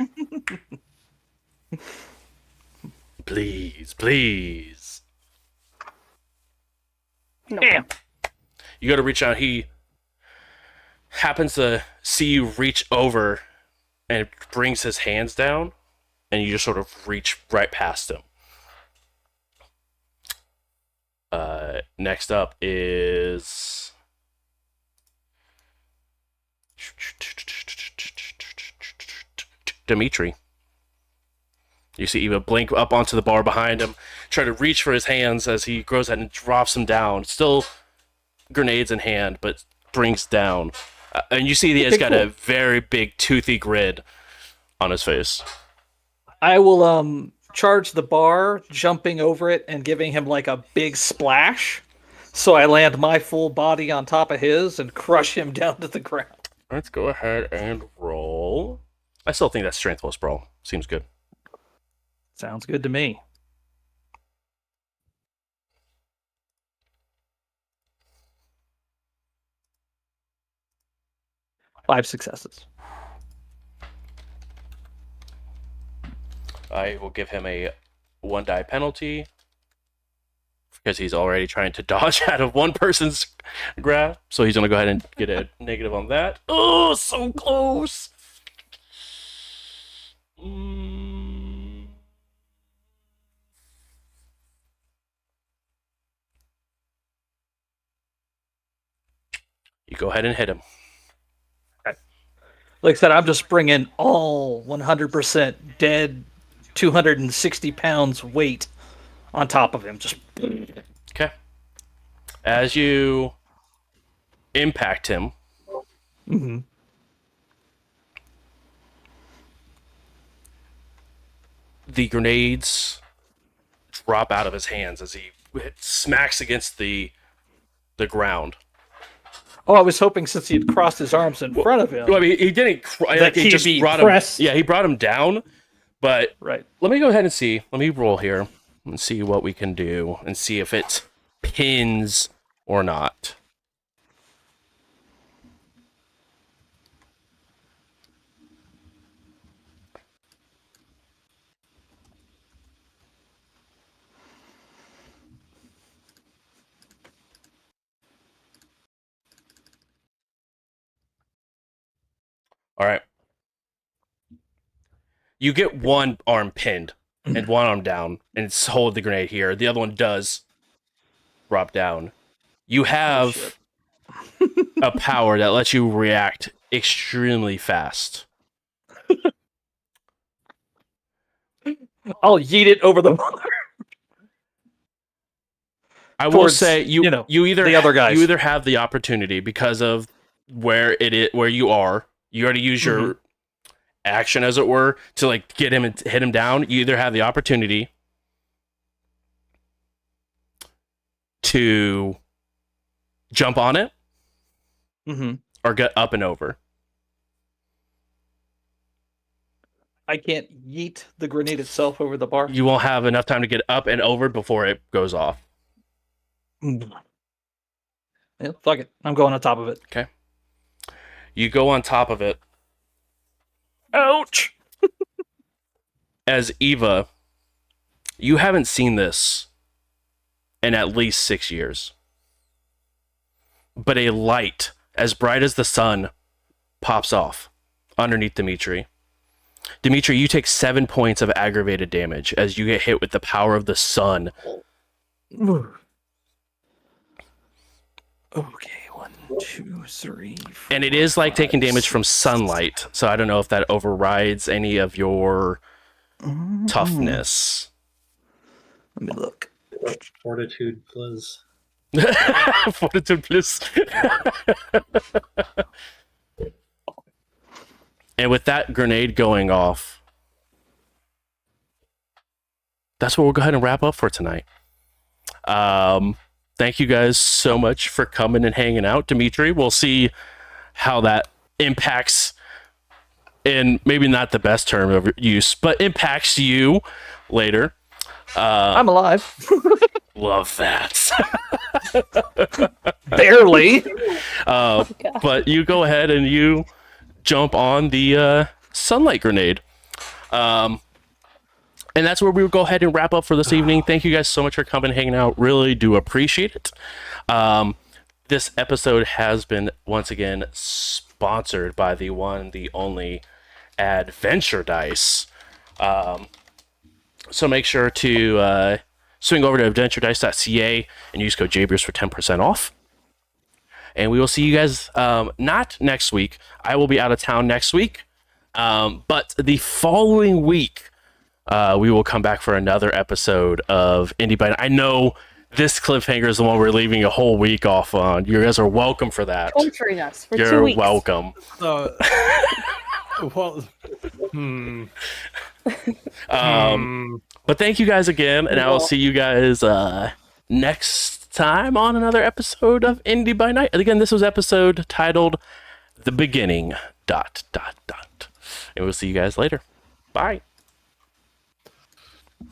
Please, please. Nope. Damn. You go to reach out. He happens to see you reach over and brings his hands down, and you just sort of reach right past him. Next up is Dimitri. You see Eva blink up onto the bar behind him, try to reach for his hands as he grows out and drops him down. Still grenades in hand, but brings down. And you see he's got a very big toothy grin on his face. I will charge the bar, jumping over it and giving him like a big splash. So I land my full body on top of his and crush him down to the ground. Let's go ahead and roll. I still think that's strength plus brawl. Seems good. Sounds good to me. Five successes. I will give him a 1 die penalty because he's already trying to dodge out of one person's grab. So he's going to go ahead and get a negative on that. Oh, so close. You go ahead and hit him. Like I said, I'm just bringing all 100% dead, 260 pounds weight on top of him. Just Okay. As you impact him, the grenades drop out of his hands as he smacks against the ground. Oh, I was hoping since he had crossed his arms in front of him. Well, I mean, he didn't. That He he'd just be brought pressed. him. Yeah, he brought him down. But Right. let me go ahead and see. Let me roll here and see what we can do and see if it pins or not. All right. You get one arm pinned and one arm down, and it's hold the grenade here. The other one does drop down. You have a power that lets you react extremely fast. I'll yeet it over the bar. I will Towards, say you either the other guys. you either have the opportunity because of where you are. You already use your action, as it were, to like get him and hit him down. You either have the opportunity to jump on it or get up and over. I can't yeet the grenade itself over the bar. You won't have enough time to get up and over before it goes off. Yeah, fuck it. I'm going on top of it. Okay. You go on top of it. Ouch! As Eva, you haven't seen this in at least 6 years. But a light as bright as the sun pops off underneath Dimitri. Dimitri, you take 7 points of aggravated damage as you get hit with the power of the sun. Okay, 1, 2, 3, 4, And it is like 5, taking damage 6. from sunlight, so I don't know if that overrides any of your toughness. Let me look. Fortitude plus. Fortitude plus. And with that grenade going off, that's what we'll go ahead and wrap up for tonight. Thank you guys so much for coming and hanging out. Dimitri, we'll see how that impacts, in maybe not the best term of use, but impacts you later. I'm alive. Love that. Barely. But you go ahead and you jump on the sunlight grenade. And that's where we will go ahead and wrap up for this evening. Thank you guys so much for coming and hanging out. Really do appreciate it. This episode has been, once again, sponsored by the one, the only Adventure Dice. So make sure to swing over to adventuredice.ca and use code JBeers for 10% off. And we will see you guys not next week. I will be out of town next week. But the following week, we will come back for another episode of Indy by Night. I know this cliffhanger is the one we're leaving a whole week off on. You guys are welcome for that. Torturing us for 2 You're weeks. welcome. But thank you guys again, and I will see you guys next time on another episode of Indy by Night. And again, this was episode titled The Beginning, ... And we'll see you guys later. Bye.